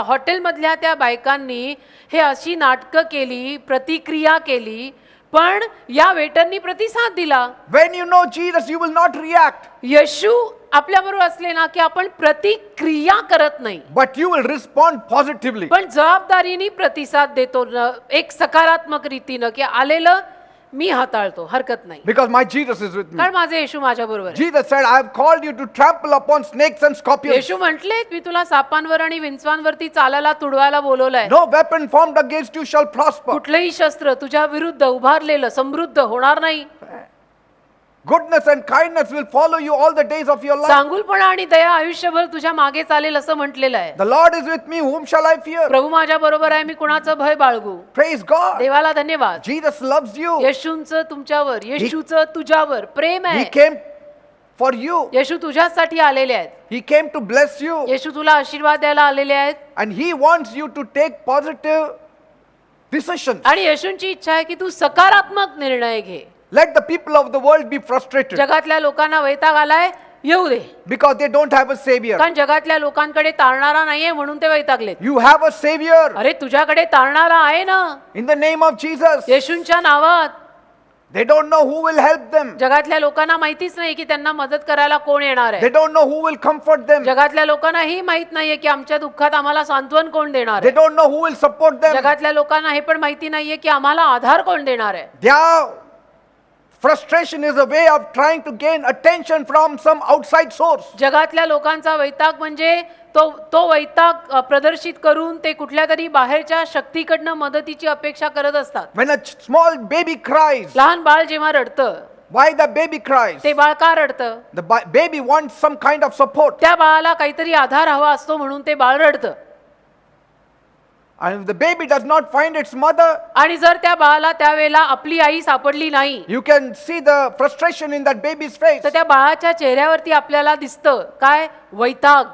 हॉटेलमधल्या त्या बायकांनी हे अशी नाटकं केली, प्रतिक्रिया केली, पण या वेटरनी प्रतिसाद दिला. When you know Jesus, you will not react, येशू आपल्याबरोबर असले ना की आपण प्रतिक्रिया करत नाही, but you will respond positively. पण जबाबदारीने प्रतिसाद देतो एक सकारात्मक रीतीनं की आलेलं मी हाताळतो, हरकत नाही, Because my Jesus is with me. कारण माझे येशू माझ्या बरोबर आहे. Jesus said, I have called you to trample upon snakes and scorpions. येशू म्हटले मी तुला सापांवर आणि विंचवांवरती चालायला तुडवायला बोलवलंय. No weapon formed against you shall prosper. कुठलंही शस्त्र तुझ्या विरुद्ध उभारलेलं समृद्ध होणार नाही. Goodness and kindness will follow you all the days of your life. चांगुलपणा आणि दया आयुष्यभर तुझ्या मागे चालेल असं म्हटलेलं आहे. The Lord is with me, whom shall I fear? प्रभू माझ्या बरोबर आहे, मी कुणाचं भय बाळगू. Praise God. देवाला धन्यवाद. Jesus loves you. येशूंचं तुमच्यावर, येशूचं तुझ्यावर प्रेम He आहे. came for you. येशू तुझ्यासाठी आलेले आहेत. He came to bless you. येशू तुला आशीर्वाद द्यायला आलेले आहेत. And He wants you to take positive decisions. आणि येशूंची इच्छा आहे की तू सकारात्मक निर्णय घे. Let the people of the world be frustrated जगातल्या लोकांना वैताग आलाय, येऊ दे, because they don't have a savior. कारण जगातल्या लोकांकडे तारणारा नाहीये म्हणून ते वैतागलेत. You have a savior अरे तुझ्याकडे तारणारा आहे ना, in the name of Jesus. येशूंच्या नावात. They don't know who will help them. जगातल्या लोकांना माहितीच नाही की त्यांना मदत करायला कोण येणार They आहे. don't know who will comfort them. जगातल्या लोकांना हे माहित नाहीये की आमच्या दुःखात आम्हाला सांत्वन कोण देणार They आहे. don't know who will support them. जगातल्या लोकांना हे पण माहिती नाहीये की आम्हाला आधार कोण देणार आहे. They are Frustration is a way of trying to gain attention from some outside source. जगातल्या लोकांचा वैताग म्हणजे तो वैताग प्रदर्शित करून ते कुठल्या तरी बाहेरच्या शक्तीकडनं मदतीची अपेक्षा करत असतात. When a small baby cries, लहान बाळ जेव्हा रडतं, why the baby cries? ते बाळ का रडतं? The baby wants some kind of support. त्या बाळाला काहीतरी आधार हवा असतो म्हणून ते बाळ रडतं. And if the baby does not find its mother, आणि जर त्या बाळाला त्यावेळेला आपली आई सापडली नाही, you can see the frustration in that baby's face. तर त्या बाळाच्या चेहऱ्यावरती आपल्याला दिसतं काय? वैताग.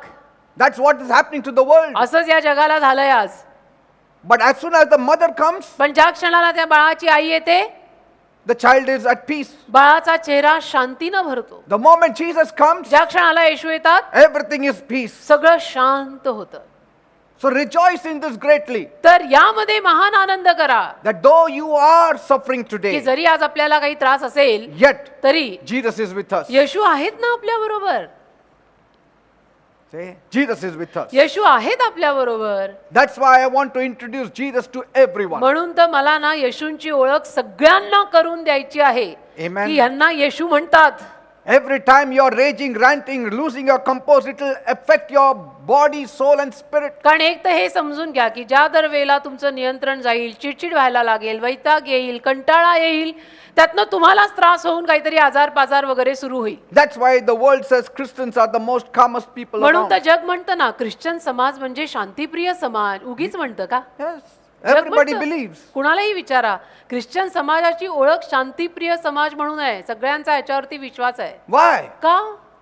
That's what is happening to the world. असंच या जगाला झालंय आज. But as soon as the mother comes, पण ज्या क्षणाला त्या बाळाची आई येते, the child is at peace. बाळाचा चेहरा शांतीनं भरतो. The moment Jesus comes, ज्या क्षणाला येशू येतात, everything is peace. सगळं शांत होतं. So rejoice in this greatly, तर यामध्ये महान आनंद करा that though you are suffering की today, जरी आज आपल्याला काही त्रास असेल yet तरी Jesus is with us. येशू आहेत ना आपल्या बरोबर. Say, Jesus is with us. येशू आहेत आपल्या बरोबर. That's why I want to introduce Jesus to everyone. म्हणून तर मला ना येशूंची ओळख सगळ्यांना करून द्यायची आहे Amen. की यांना येशू म्हणतात. Every time you're raging, ranting, losing your composure, it will affect your body, soul and spirit. कारण एक तर हे समजून घ्या की ज्या दर वेळेला तुमचं नियंत्रण जाईल, चिडचिड व्हायला लागेल, वैताग येईल, कंटाळा येईल, त्यातनं तुम्हालाच त्रास होऊन काहीतरी आजार पाजार वगैरे सुरू होईल. That's why the world says Christians are the most calmest people म्हणून तर around. जग म्हणतं ना ख्रिश्चन समाज म्हणजे शांतिप्रिय समाज. उगीच म्हणतं का? Yes, जग everybody म्हणतं. believes. कुणालाही विचारा, ख्रिश्चन समाजाची ओळख शांतिप्रिय समाज म्हणून आहे. सगळ्यांचा याच्यावरती विश्वास आहे. Why? का?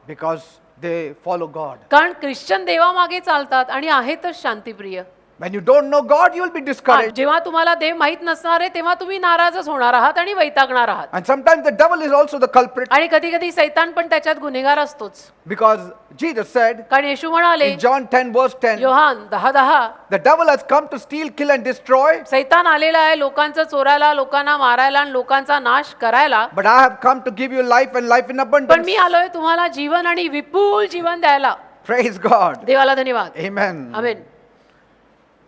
Because they follow God. कारण ख्रिश्चन देवामागे चालतात आणि आहेतच शांतिप्रिय. When you don't know God, you will be discouraged. जेव्हा तुम्हाला देव माहित नसणार आहे तेव्हा तुम्ही नाराजच होणार आहात आणि वैतागणार आहात. And sometimes the devil is also the culprit, आणि कधी कधी सैतान पण त्याच्यात गुन्हेगार असतोच. because Jesus said कारण येशू म्हणाले in John 10 verse 10, Yohan 10:10 the devil has come to steal, kill and destroy, सैतान आलेला आहे लोकांचं चोरायला, लोकांना मारायला आणि लोकांचा नाश करायला. but I have come to give you life and life in पण abundance. मी आलोय तुम्हाला जीवन आणि विपुल जीवन द्यायला. Praise God. देवाला धन्यवाद. Amen. Amen.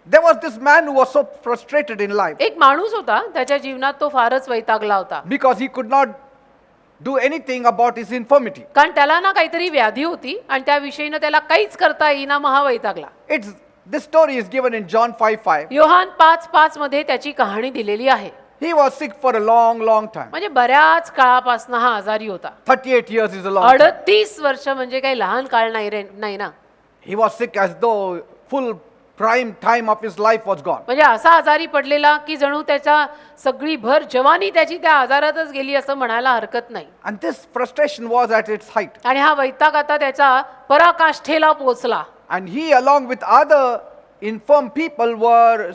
There was this man who was so frustrated in life एक माणूस होता, त्याच्या जीवनात तो फारच वैतागला होता. because he could not do anything about his infirmity. कारण त्याला ना काहीतरी व्याधी होती आणि त्या विषयीनं त्याला काहीच करता येईना, मग हा वैतागला. This story is given in John 5:5. Yohan 5:5 मध्ये त्याची कहाणी दिलेली आहे. He was sick for a long time. म्हणजे बऱ्याच काळापासून हा आजारी होता. 38 years is a long time. 38 वर्ष म्हणजे काही लहान काळ नाही ना. He was sick as though full prime time of his life was gone. म्हणजे असा आजारी पडलेला की जणू त्याच्या सगळी भर जवानी त्याची त्या आजारातच गेली असं म्हणायला हरकत नाही. And this frustration was at its height. आणि हा वैताग आता त्याच्या पराकाष्ठेला पोहोचला. And he, along with other infirm people, were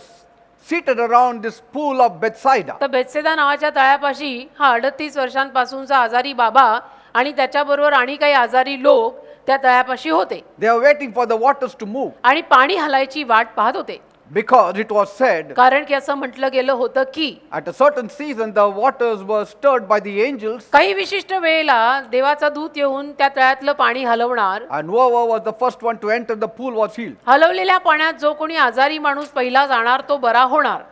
seated around this pool of Bethsaida. तर बेत्सेदा नावाच्या तळ्यापाशी हा 38 वर्षांपासूनचा आजारी बाबा आणि त्याच्याबरोबर आणि काही आजारी लोक त्या तळ्यापाशी होते They were waiting for the waters to move आणि पाणी हलायची वाट पाहत होते. because it was said कारण की असं म्हटलं गेलं होतं की at a certain season the waters were stirred by the angels, काही विशिष्ट वेळेला देवाचा दूत येऊन त्या तळ्यातलं पाणी हलवणार. and whoever was the first one to enter the pool was healed. हलवलेल्या पाण्यात जो कोणी आजारी माणूस पहिला जाणार तो बरा होणार.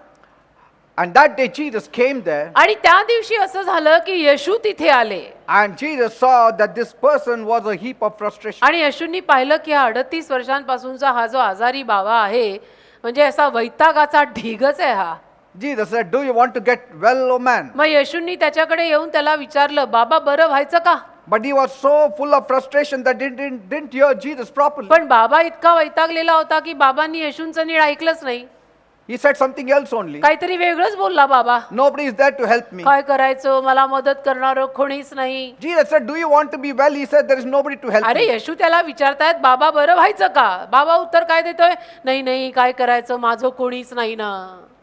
And that day Jesus came there, आणि त्या दिवशी असं झालं की येशू तिथे आले and Jesus saw that this person was a heap of frustration. आणि येशूंनी पाहिलं की हा 38 वर्षांपासूनचा हा जो आजारी बाबा आहे म्हणजे असा वैतागाचा ढीगच आहे हा. Jesus said, "Do you want to get well, O man?" मग येशूंनी त्याच्याकडे येऊन त्याला विचारलं, बाबा बरं व्हायचं का? But he was so full of frustration that he didn't hear Jesus properly. पण बाबा इतका वैतागलेला होता की बाबांनी येशूंचं नीड ऐकलंच नाही. He said something else only. काहीतरी वेगळंच बोलला बाबा. Nobody is there to help me. काय करायचं, मला मदत करणारं कोणीच नाही. Jesus said, "Do you want to be well?" He said, "There is nobody to help अरे me." येशू त्याला विचारतायत, बाबा बरं व्हायचं का? बाबा उत्तर काय देतोय? नाही नाही, काय करायचं, माझं कोणीच नाही ना,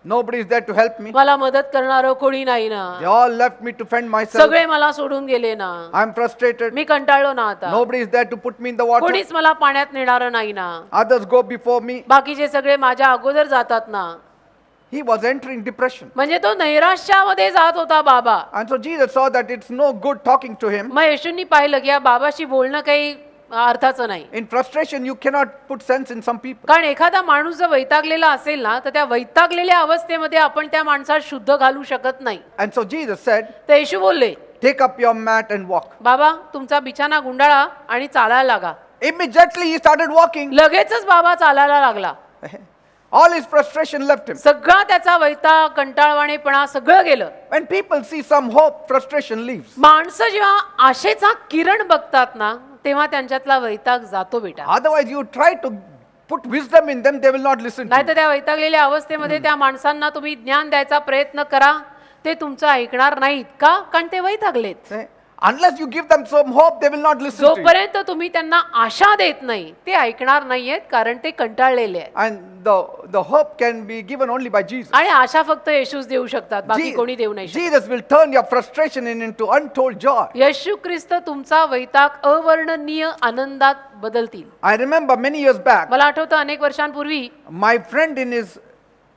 Nobody is there to help me. मला मदत करणारं कोणी नाही ना, They all left me to fend myself. सगळे मला सोडून गेले ना, I'm frustrated. मी कंटाळलो ना आता, Nobody is there to put me in the water. कोणीच मला पाण्यात नेणारं नाही ना, Others go before me. बाकीचे सगळे माझ्या अगोदर जातात ना. He was entering depression. म्हणजे तो नैराश्यामध्ये जात होता बाबा. And so Jesus saw that it's no good talking to him. मग येशूंनी पाहिलं की या बाबाशी बोलणं काही अर्थाचं नाही. In frustration, you cannot put sense in some people. कारण एखादा माणूस जर वैतागलेला असेल ना तर त्या वैतागलेल्या अवस्थेमध्ये आपण त्या माणसाला शुद्ध घालू शकत नाही. And so Jesus said, तर येशू बोलले, take up your mat and walk. बाबा तुमचा बिछाना गुंडाळा आणि चालायला लागा. Immediately he started walking. लगेचच बाबा चालायला लागला. All his frustration left him. सगळा त्याचा वैताग, कंटाळवाणेपणा सगळं गेलं. When people see some hope, frustration leaves. माणसं जेव्हा आशेचा किरण बघतात ना तेव्हा त्यांच्यातला वैताग जातो बेटा. Otherwise, you try to put wisdom in them, they will not listen to नाही you. तर त्या वैतागलेल्या अवस्थेमध्ये त्या माणसांना तुम्ही ज्ञान द्यायचा प्रयत्न करा, ते तुमचं ऐकणार नाहीत. का? कारण ते वैतागलेत. Unless you give them some hope, they will not listen to you. जोपर्यंत तुम्ही त्यांना आशा देत नाही ते ऐकणार नाहीयेत, कारण ते कंटाळलेले आहेत. And the hope can be given only by Jesus. आणि आशा फक्त येशूच देऊ शकतात, बाकी कोणी देऊ नाही शकत. Jesus will turn your frustration into untold joy. येशू ख्रिस्त तुमचा वैताग अवर्णनीय आनंदात बदलतील. I remember many years back, मला आठवतं अनेक वर्षांपूर्वी my friend in his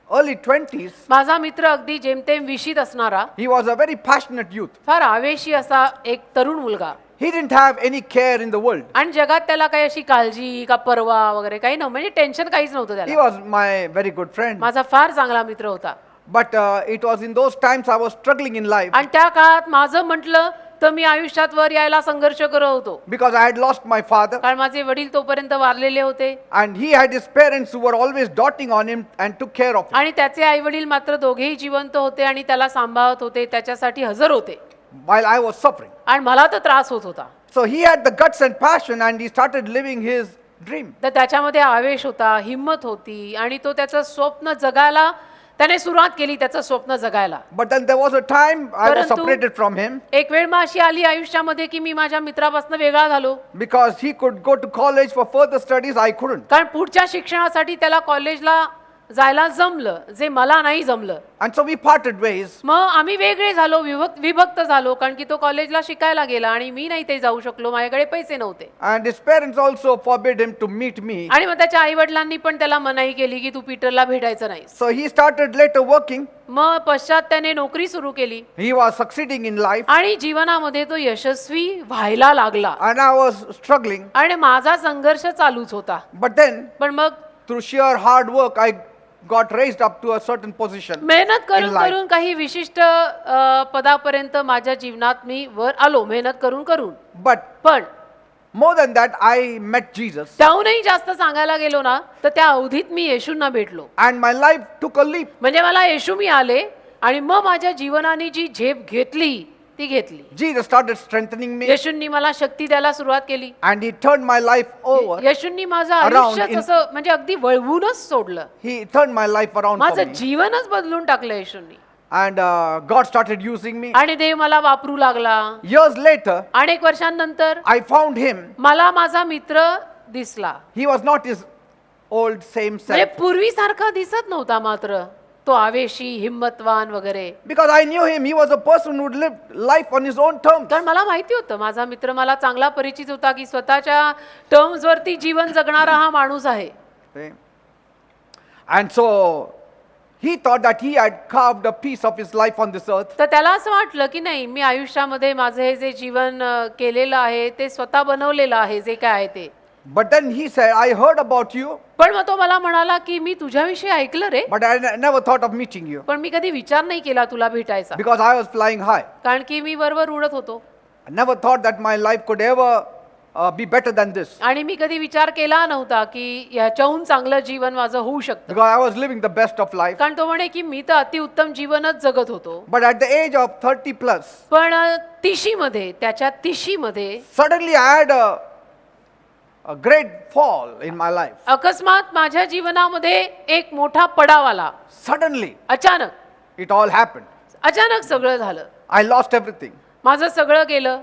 early 20s, माझा मित्र अगदी जेमतेम 20शीत असणारा he was a very passionate youth. फार आवेशी असा एक तरुण मुलगा, He didn't have any care in the world. आणि जगात त्याला काही अशी काळजी का परवा वगैरे काही नव्हतं, म्हणजे टेन्शन काहीच नव्हतं He त्याला. was my very good friend. माझा फार चांगला मित्र होता. But it was in those times I was struggling in life आणि त्या काळात माझं म्हटलं तर मी आयुष्यात वर यायला संघर्ष करत होतो, because I had lost my father. कारण माझे वडील तोपर्यंत वारलेले होते And he had his parents who were always doting on him and took care of him. आणि त्याचे आई वडील मात्र दोघेही जिवंत होते आणि त्याला सांभाळत होते, त्याच्यासाठी हजर होते. While I was suffering. आणि मला तर त्रास होत होता. So he had the guts and passion and he started living his dream. तर त्याच्यामध्ये आवेश होता, हिंमत होती, आणि तो त्याचं स्वप्न जगायला त्याने सुरुवात केली, त्याचं स्वप्न जगायला. But then there was a time I was परंतु- separated from him एक वेळ मग अशी आली आयुष्यामध्ये की मी माझ्या मित्रापासून वेगळा झालो, because he could go to college for further studies. I couldn't. कारण पुढच्या शिक्षणासाठी त्याला कॉलेजला जायला जमलं, जे मला नाही जमलं. And so we parted ways. मग आम्ही वेगळे झालो, विभक्त झालो, कारण की तो कॉलेजला शिकायला गेला आणि मी नाही ते जाऊ शकलो, माझ्याकडे पैसे नव्हते. And his parents also forbid him to meet me. आणि मग त्याच्या आई वडिलांनी पण त्याला मनाई केली की तू पीटरला भेटायचं नाही. So he started later working. मग पश्चात त्याने नोकरी सुरू केली He was succeeding in life. आणि जीवनामध्ये तो यशस्वी व्हायला लागला. And I was struggling. आणि माझा संघर्ष चालूच होता. But then, पण मग through sheer hard work, I got raised up to a certain position. मेहनत in करून life. करून काही विशिष्ट पदापर्यंत माझ्या जीवनात मी वर आलो, मेहनत करून करून. But पण more than that, I met Jesus. त्याहूनही जास्त सांगायला गेलो ना तर त्या अवधीत मी येशूंना भेटलो. And my life took a leap. म्हणजे मला येशू मी आले आणि मग माझ्या जीवनाने जी झेप घेतली ती घेतली. Jesus started strengthening me. येशूंनी मला शक्ती द्यायला सुरुवात केली. And he turned my life over. येशूंनी माझं Around आयुष्यच in- असं म्हणजे अगदी वळवूनच सोडलं. He turned my life around for माझं me. जीवनच बदलून टाकलं येशूंनी. And God started using me. आणि देव मला वापरू लागला. Years later, अनेक वर्षांनंतर I found him. मला माझा मित्र दिसला. He was not his old same म्हणजे self. पूर्वीसारखा दिसत नव्हता, मात्र तो आवेशी, हिम्मतवान वगैरे. Because I knew him. He was a person who lived life on his own terms. कारण मला माहिती होतं, माझा मित्र मला चांगला परिचित होता की स्वतःच्या टर्म्स वरती जीवन जगणारा हा माणूस आहे. Okay. And so he thought that he had carved a piece of his life on this earth. तर त्याला असं वाटलं की नाही, मी आयुष्यामध्ये माझं हे जे जीवन केलेलं आहे ते स्वतः बनवलेलं आहे, जे काय आहे ते. But then he said, I heard about you, पण मग तो मला म्हणाला की मी तुझ्याविषयी ऐकलं रे, but I never thought of meeting you पण मी कधी विचार नाही केला तुला भेटायचा, because I was flying high. कारण की मी वरवर उडत होतो. I never thought that my life could ever be better than this आणि मी कधी विचार केला नव्हता की याच्याहून चांगलं जीवन माझं होऊ शकतं. because I was living the best of life. कारण तो म्हणे की मी तर अतिउत्तम जीवनच जगत होतो. But at the age of 30 plus, पण तिशीमध्ये, त्याच्या तिशीमध्ये suddenly I had a great fall in my life. अकस्मात माझ्या जीवनामध्ये एक मोठा पडाव आला. Suddenly, अचानक it all happened. अचानक सगळं झालं. I lost everything. माझं सगळं गेलं.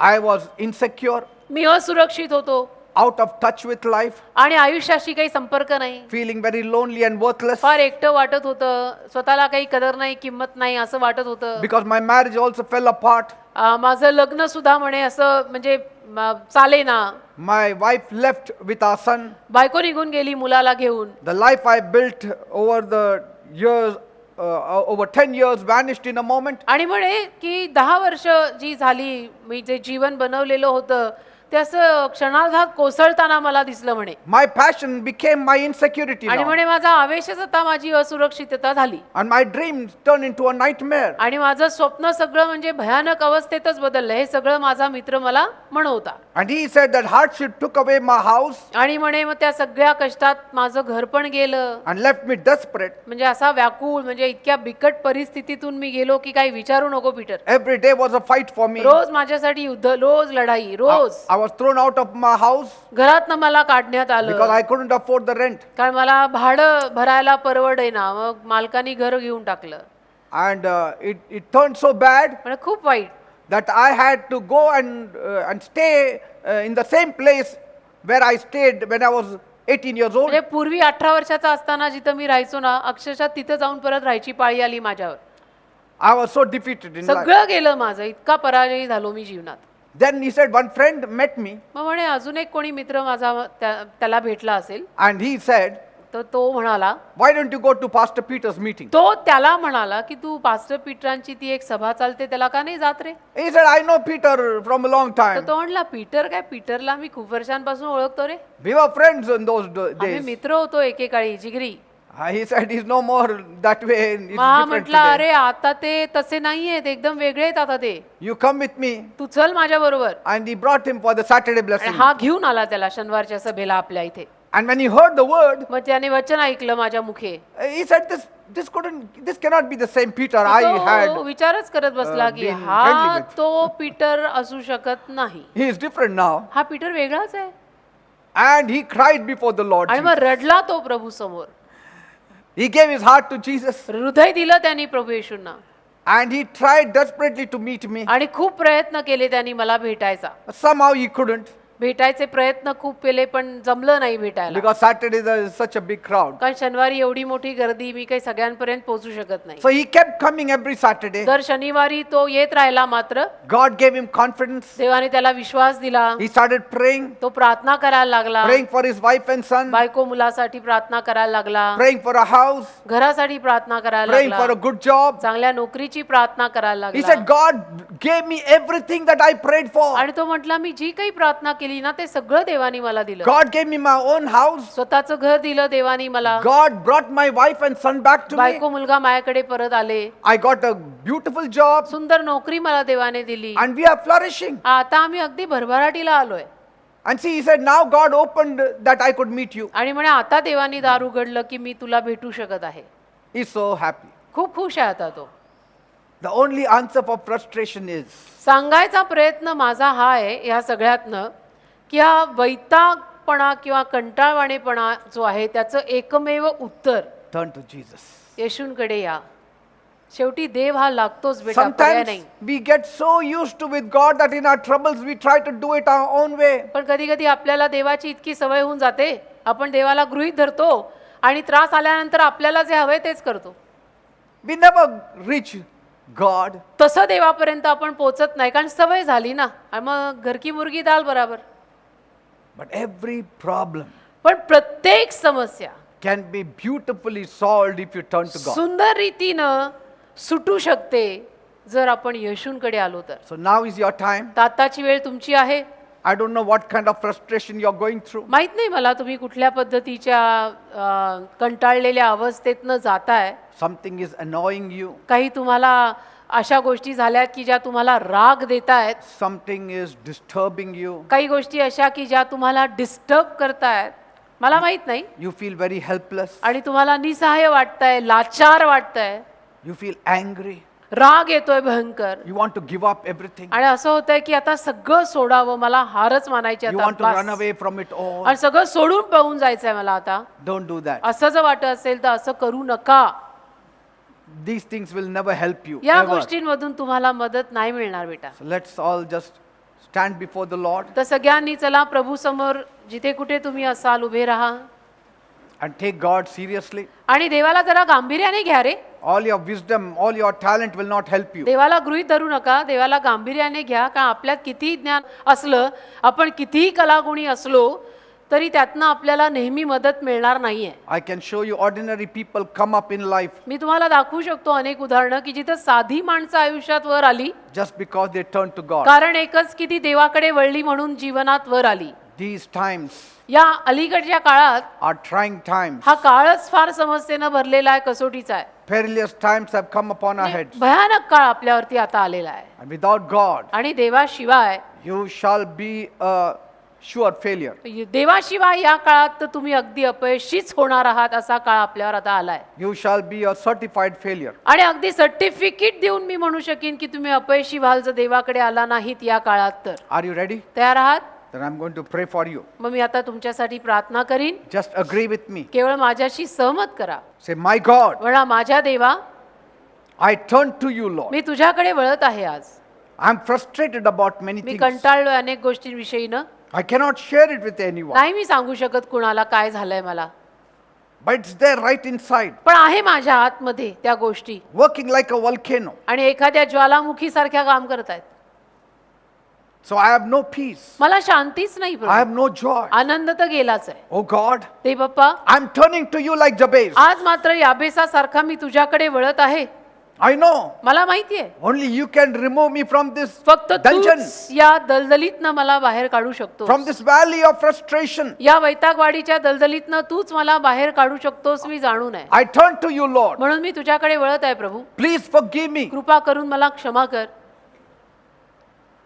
I was insecure, मी असुरक्षित होतो out of touch with life, आणि आयुष्याशी काही संपर्क नाही. feeling very lonely and worthless फार एकटं वाटत होतं, स्वतःला काही कदर नाही, किंमत नाही असं वाटत होतं. because my marriage also fell apart. माझं लग्न सुद्धा म्हणे असं म्हणजे चालेना. My wife left with our son. बायको निघून गेली मुलाला घेऊन. The life I built over the years, over 10 years, vanished in a moment. आणि म्हणे की 10 वर्ष जी झाली, मी जे जीवन बनवलेलं होतं ते असं क्षणार्धात कोसळताना मला दिसलं म्हणे. My passion became my insecurity आणि now. म्हणे माझा आवेशच आता माझी असुरक्षितता झाली. And my dreams turned into a nightmare. आणि माझं स्वप्न सगळं म्हणजे भयानक अवस्थेतच बदललं. हे सगळं माझा मित्र मला म्हणवता. And he said that hardship took away my house आणि म्हणे मग त्या सगळ्या कष्टात माझं घर पण गेलं. and left me desperate. म्हणजे असा व्याकुळ, म्हणजे इतक्या बिकट परिस्थितीतून मी गेलो की काही विचारू नको Peter. Every day was a fight for me. रोज माझ्यासाठी युद्ध, रोज लढाई, रोज. I was thrown out of my house घरातनं मला काढण्यात because आलं I couldn't afford the rent. कारण मला भाडं भरायला परवडेना. मग मालकानी घर घेऊन टाकलं. And it turned so bad म्हणजे खूप वाईट. that I had to go and stay in the same place where I stayed when I was 18 years old. म्हणजे पूर्वी 18 वर्षाचा असताना जिथं मी राहायचो ना, अक्षरशः तिथं जाऊन परत राहायची पाळी आली माझ्यावर. I was so defeated in life. सगळं गेलं माझं, इतका पराजयी झालो मी जीवनात. Then he said one friend met me मग म्हणे अजून एक कोणी मित्र माझा त्याला भेटला असेल. and he said, तर तो म्हणाला, why don't you go to Pastor Peter's meeting? तो त्याला म्हणाला की तू पास्टर पीटरांची ती एक सभा चालते त्याला का नाही जात रे. He said, I know Peter from a long तर time. तो म्हणला पीटर काय, पीटरला मी खूप वर्षांपासून ओळखतो रे. We were friends in those आम्ही days. मित्र होतो एकेकाळी जिगरी. He said, he's no more that way. It's मग different म्हटला today. अरे आता ते तसे नाहीयेत, एकदम वेगळे आहेत आता ते. You come with me. तू चल माझ्या बरोबर. And he brought him for the Saturday आणि blessing. हा घेऊन आला त्याला शनिवारच्या सभेला आपल्या इथे. And when he heard the word, मग त्याने वचन ऐकलं माझ्या मुखे. he said, this cannot be the same Peter I तो had. विचारच करत बसला की been हा friendly with. तो पीटर असू शकत नाही. He is different now. हा पीटर वेगळाच आहे. And he cried before the Lord आणि मग Jesus. रडला तो प्रभू समोर. He gave his heart to Jesus. हृदय दिलं त्यांनी प्रभू येशूंना. And he tried desperately to meet me. आणि खूप प्रयत्न केले त्यांनी मला भेटायचा. Somehow he couldn't भेटायचे प्रयत्न खूप केले पण जमलं नाही भेटायला. because Saturday there is such a big crowd. कारण शनिवारी एवढी मोठी गर्दी, मी काही सगळ्यांपर्यंत पोहोचू शकत नाही. So he kept coming every Saturday. दर शनिवारी तो येत राहिला. मात्र God gave him confidence. देवाने त्याला विश्वास दिला. He started praying, तो प्रार्थना करायला लागला. praying for his wife and son, बायको मुलासाठी प्रार्थना करायला लागला. praying for a house, घरासाठी प्रार्थना करायला praying for a लागला. good job. चांगल्या नोकरीची प्रार्थना करायला He लागला. said, God gave me everything that I prayed for. आणि तो म्हटला मी जी काही प्रार्थना केली ना ते सगळं देवानी मला दिलं. God gave me my own house. स्वतःचं घर दिलं देवानी मला. God brought my wife and son back to me. बायको मुलगा माझ्याकडे परत आले. I got a beautiful job सुंदर नोकरी मला देवाने दिली. and we are flourishing. आता आम्ही अगदी भरभराटीला आलोय. And see, he said, now God opened that I could meet you. आणि म्हणे आता देवानी दार उघडलं की मी तुला भेटू शकत आहे. He's so happy. खूप खुश आहे आता तो. The only answer for frustration is सांगायचा प्रयत्न माझा हा आहे या सगळ्यातनं की हा वैतागपणा किंवा कंटाळवाणेपणा जो आहे त्याचं एकमेव उत्तर turn to Jesus. येशूंकडे या. शेवटी देव हा लागतोच बेटा, पर्याय Sometimes नाही. we get so used to with God that in our troubles we try to do it our own way. पण कधी कधी आपल्याला देवाची इतकी सवय होऊन जाते, आपण देवाला गृहीत धरतो आणि त्रास आल्यानंतर आपल्याला जे हवंय तेच करतो. We never reach God. तसं देवापर्यंत आपण पोहोचत नाही कारण सवय झाली ना. आणि मग घरकी मुर्गी दाल बराबर. But every problem पण प्रत्येक समस्या can be beautifully solved if you turn to God. सुंदर रीतीनं सुटू शकते जर आपण येशूंकडे आलो तर. So now is your time. तर आताची वेळ तुमची आहे. I don't know what kind of frustration you're going through. माहित नाही मला तुम्ही कुठल्या पद्धतीच्या कंटाळलेल्या अवस्थेतनं जाताय. Something is annoying you. काही तुम्हाला अशा गोष्टी झाल्यात की ज्या तुम्हाला राग देतायत. Something is disturbing you. काही गोष्टी अशा की ज्या तुम्हाला डिस्टर्ब करतायत. मला माहित नाही. You feel very helpless. आणि तुम्हाला निसहाय्य वाटतंय, लाचार वाटतंय, You feel angry. राग येतोय भयंकर. You want to give up everything. आणि असं होतंय की आता सगळं सोडावं, मला हारच मानायची You आता want to run bus. away from it all. आणि सगळं सोडून पळून जायचंय मला आता. Don't do that. असं जर वाटत असेल तर असं करू नका. These things will never help you. या ever. गोष्टींमधून तुम्हाला मदत नाही मिळणार बेटा. So let's all just stand before the Lord तर सगळ्यांनी चला प्रभू समोर जिथे कुठे तुम्ही असाल उभे राहा and take God seriously. आणि देवाला जरा गांभीर्याने घ्या रे. All your wisdom, all your talent will not help you. देवाला गृहीत धरू नका, देवाला गांभीर्याने घ्या. कारण आपल्यात कितीही ज्ञान असलं, आपण कितीही कलागुणी असलो तरी त्यातनं आपल्याला नेहमी मदत मिळणार नाहीये. I can show you ordinary people come up in life मी तुम्हाला दाखवू शकतो अनेक उदाहरणं की जिथं साधी माणसं आयुष्यात वर आली just because they turned to God. कारण एकच की ती देवाकडे वळली म्हणून जीवनात वर आली. These times या अलीकडच्या काळात are trying times. हा काळच फार समस्येनं भरलेला आहे, कसोटीचा आहे. Perilous times have come upon our heads. भयानक काळ आपल्यावरती आता आलेला आहे And without God, आणि देवाशिवाय you shall be a sure failure. देवाशिवाय या काळात तर तुम्ही अगदी अपयशीच होणार आहात असा काळ आपल्यावर आता आलाय. You shall be a certified failure. आणि अगदी सर्टिफिकेट देऊन मी म्हणू शकेन की तुम्ही अपयशी व्हाल जर देवाकडे आला नाहीत या काळात तर. Are you ready? तयार आहात? Then I'm going to pray for you. मग मी आता तुमच्यासाठी प्रार्थना करीन. Just agree with me. केवळ माझ्याशी सहमत करा. Say, my God, म्हणा माझ्या देवा, I turn to you, Lord. मी तुझ्याकडे वळत आहे आज. I'm frustrated about many me things. कंटाळलोय अनेक गोष्टींविषयीनं. I cannot share it with anyone. नाही मी सांगू शकत कुणाला काय झालंय मला, But it's there right inside, पण आहे माझ्या आतमध्ये त्या गोष्टी working like a volcano. आणि एखाद्या ज्वालामुखी सारख्या काम करत आहेत. So I have no peace. मला शांतीच नाही I Prabhu. have no joy. आनंद तर गेलाच आहे. Oh God, ते बाप्पा, I'm turning to you like Jabez. आज मात्र याबेसासारखा मी तुझ्याकडे वळत आहे. I know मला माहितीये only you can remove me from this फक्त dungeon, तूच या दलदलीतनं मला बाहेर काढू शकतो. from this valley of frustration. या वैतागवाडीच्या दलदलीतनं तूच मला बाहेर काढू शकतोस मी जाणून आहे. I turn to you, Lord. म्हणून मी तुझ्याकडे वळत आहे प्रभू. Please forgive me. कृपा करून मला क्षमा कर.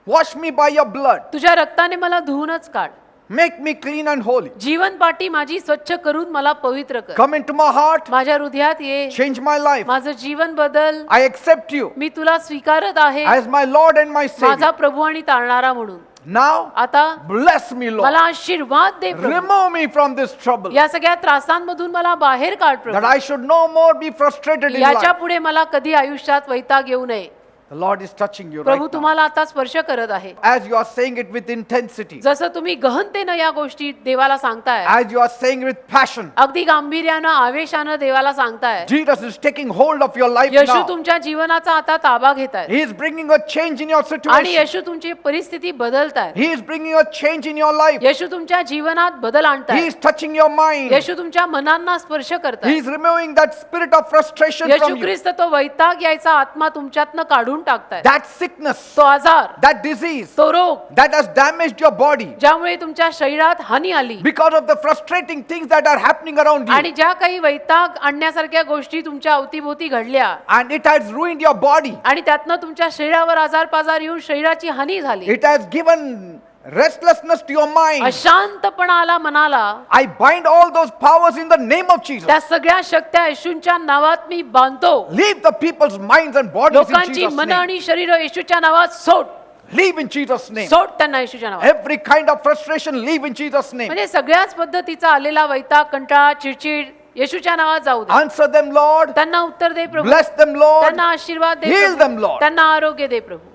Wash me by your blood. तुझ्या रक्ताने मला धुवूनच काढ. Make me clean and holy. जीवन पाटी माझी स्वच्छ करून मला पवित्र कर. Come into my heart. माझ्या हृदयात ये. Change my life. माझं जीवन बदल. I accept you मी तुला स्वीकारत आहे as my Lord and my माझा Savior. प्रभू आणि तारणारा म्हणून. Now, आता bless me, Lord. मला आशीर्वाद दे प्रभू. Remove me from this trouble. या सगळ्या त्रासांमधून मला बाहेर काढ That Prabhu. I should no more be frustrated in याच्या life. पुढे मला कधी आयुष्यात वैताग येऊ नये. The Lord is touching you right Prabhu now. तुम्हाला आता स्पर्श करत आहे. As you are saying it with intensity. जसं तुम्ही गहनतेनं या गोष्टी देवाला सांगताय, As you are saying it with passion. अगदी गांभीर्यानं आवेशानं देवाला सांगताय. Jesus is taking hold of your life Yeshu now. तुमच्या जीवनाचा आता ताबा घेताय He is bringing a change in your आणि situation. येशू तुमची परिस्थिती बदलताय. He is bringing a change in your life. येशू तुमच्या जीवनात बदल He आणताय. is touching your mind. येशू तुमच्या मनांना स्पर्श He करताय. is removing that spirit of frustration Yeshu from you. ख्रिस्त तो वैताग यायचा आत्मा तुमच्यातनं काढून टाकताय. That sickness, तो आजार, that disease, तो रोग that has damaged your body ज्यामुळे तुमच्या शरीरात हानी आली because of the frustrating things that are happening around आणि you. ज्या काही वैताग आणण्यासारख्या गोष्टी तुमच्या अवतीभोवती घडल्या And it has ruined your body. आणि त्यातनं तुमच्या शरीरावर आजार पाजार येऊन शरीराची हानी झाली. It has given restlessness to your mind. अशांतपणा आला मनाला. I bind all those powers in the name of Jesus. त्या सगळ्या शक्त्या येशूच्या नावात मी बांधतो. Leave the people's minds and bodies in लोकांची Jesus' मन name. आणि शरीर येशूच्या नावात सोड. Leave in Jesus' name. सोड त्यांना येशूच्या नावात. Every kind of frustration, leave in Jesus' name. म्हणजे सगळ्याच पद्धतीचा आलेला वैताग, कंटाळा, चिडचिड येशूच्या नावात जाऊ दे. Answer them, Lord. त्यांना उत्तर दे प्रभू. Bless them, Lord. त्यांना आशीर्वाद दे Heal प्रभू. them, Lord. त्यांना आरोग्य दे प्रभू.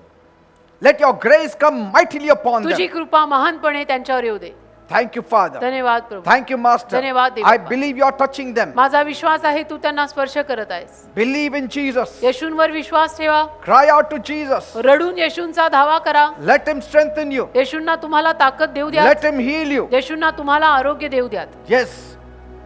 Let your grace come mightily upon तुझी them. कृपा महानपणे त्यांच्यावर येऊ दे. Thank you, Father. धन्यवाद प्रभू. Thank you, Master. धन्यवाद देव I बाबा. believe you are touching them. माझा विश्वास आहे तू त्यांना स्पर्श करत आहेस. Believe in Jesus. येशूंवर विश्वास ठेवा. Cry out to Jesus. रडून येशूंचा धावा करा. Let him strengthen you. येशूंना तुम्हाला ताकद देऊ द्या. Let him heal you. येशूंना तुम्हाला आरोग्य देऊ द्यात. Yes,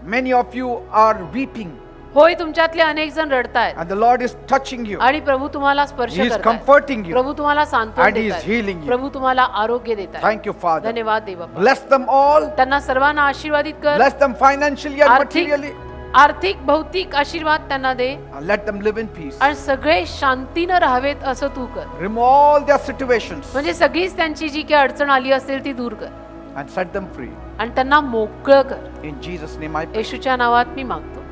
many of you are weeping होय तुमच्यातले अनेक जण रडतायत and the Lord is touching you. आणि प्रभू तुम्हाला स्पर्श He is करतायत. comforting you. प्रभू तुम्हाला सांत्वन And he is देतायत. healing you. प्रभू तुम्हाला आरोग्य देतात. Thank you, Father. धन्यवाद देव बाप्पा. Bless them all. त्यांना सर्वांना आशीर्वादित कर. Bless them financially and आर्थिक materially. आर्थिक भौतिक आशीर्वाद त्यांना दे And let them live in peace. आणि सगळे शांतीनं राहावेत असं तू कर. Remove all their situations म्हणजे सगळीच त्यांची जी काही अडचण आली असेल ती दूर कर and set them free. आणि त्यांना मोकळं कर. In Jesus' name I pray. येशूच्या नावात मी मागतो.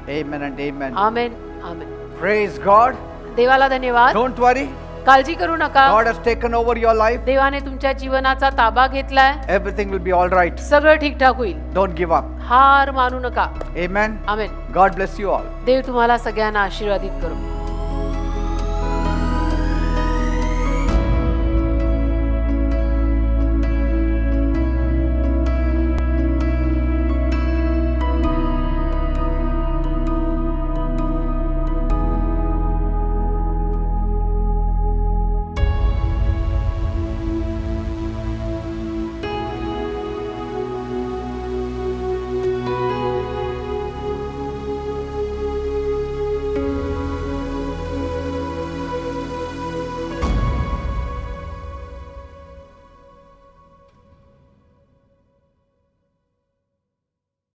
Amen and amen. Amen amen. Praise God. देवाला धन्यवाद. Don't worry. काळजी करू नका. God has taken over your life. देवाने तुमच्या जीवनाचा ताबा घेतलाय. Everything will be all right. सगळं ठीकठाक होईल. Don't give up. हार मानू नका. Amen. Amen. God bless you all. देव तुम्हाला सगळ्यांना आशीर्वादित करू.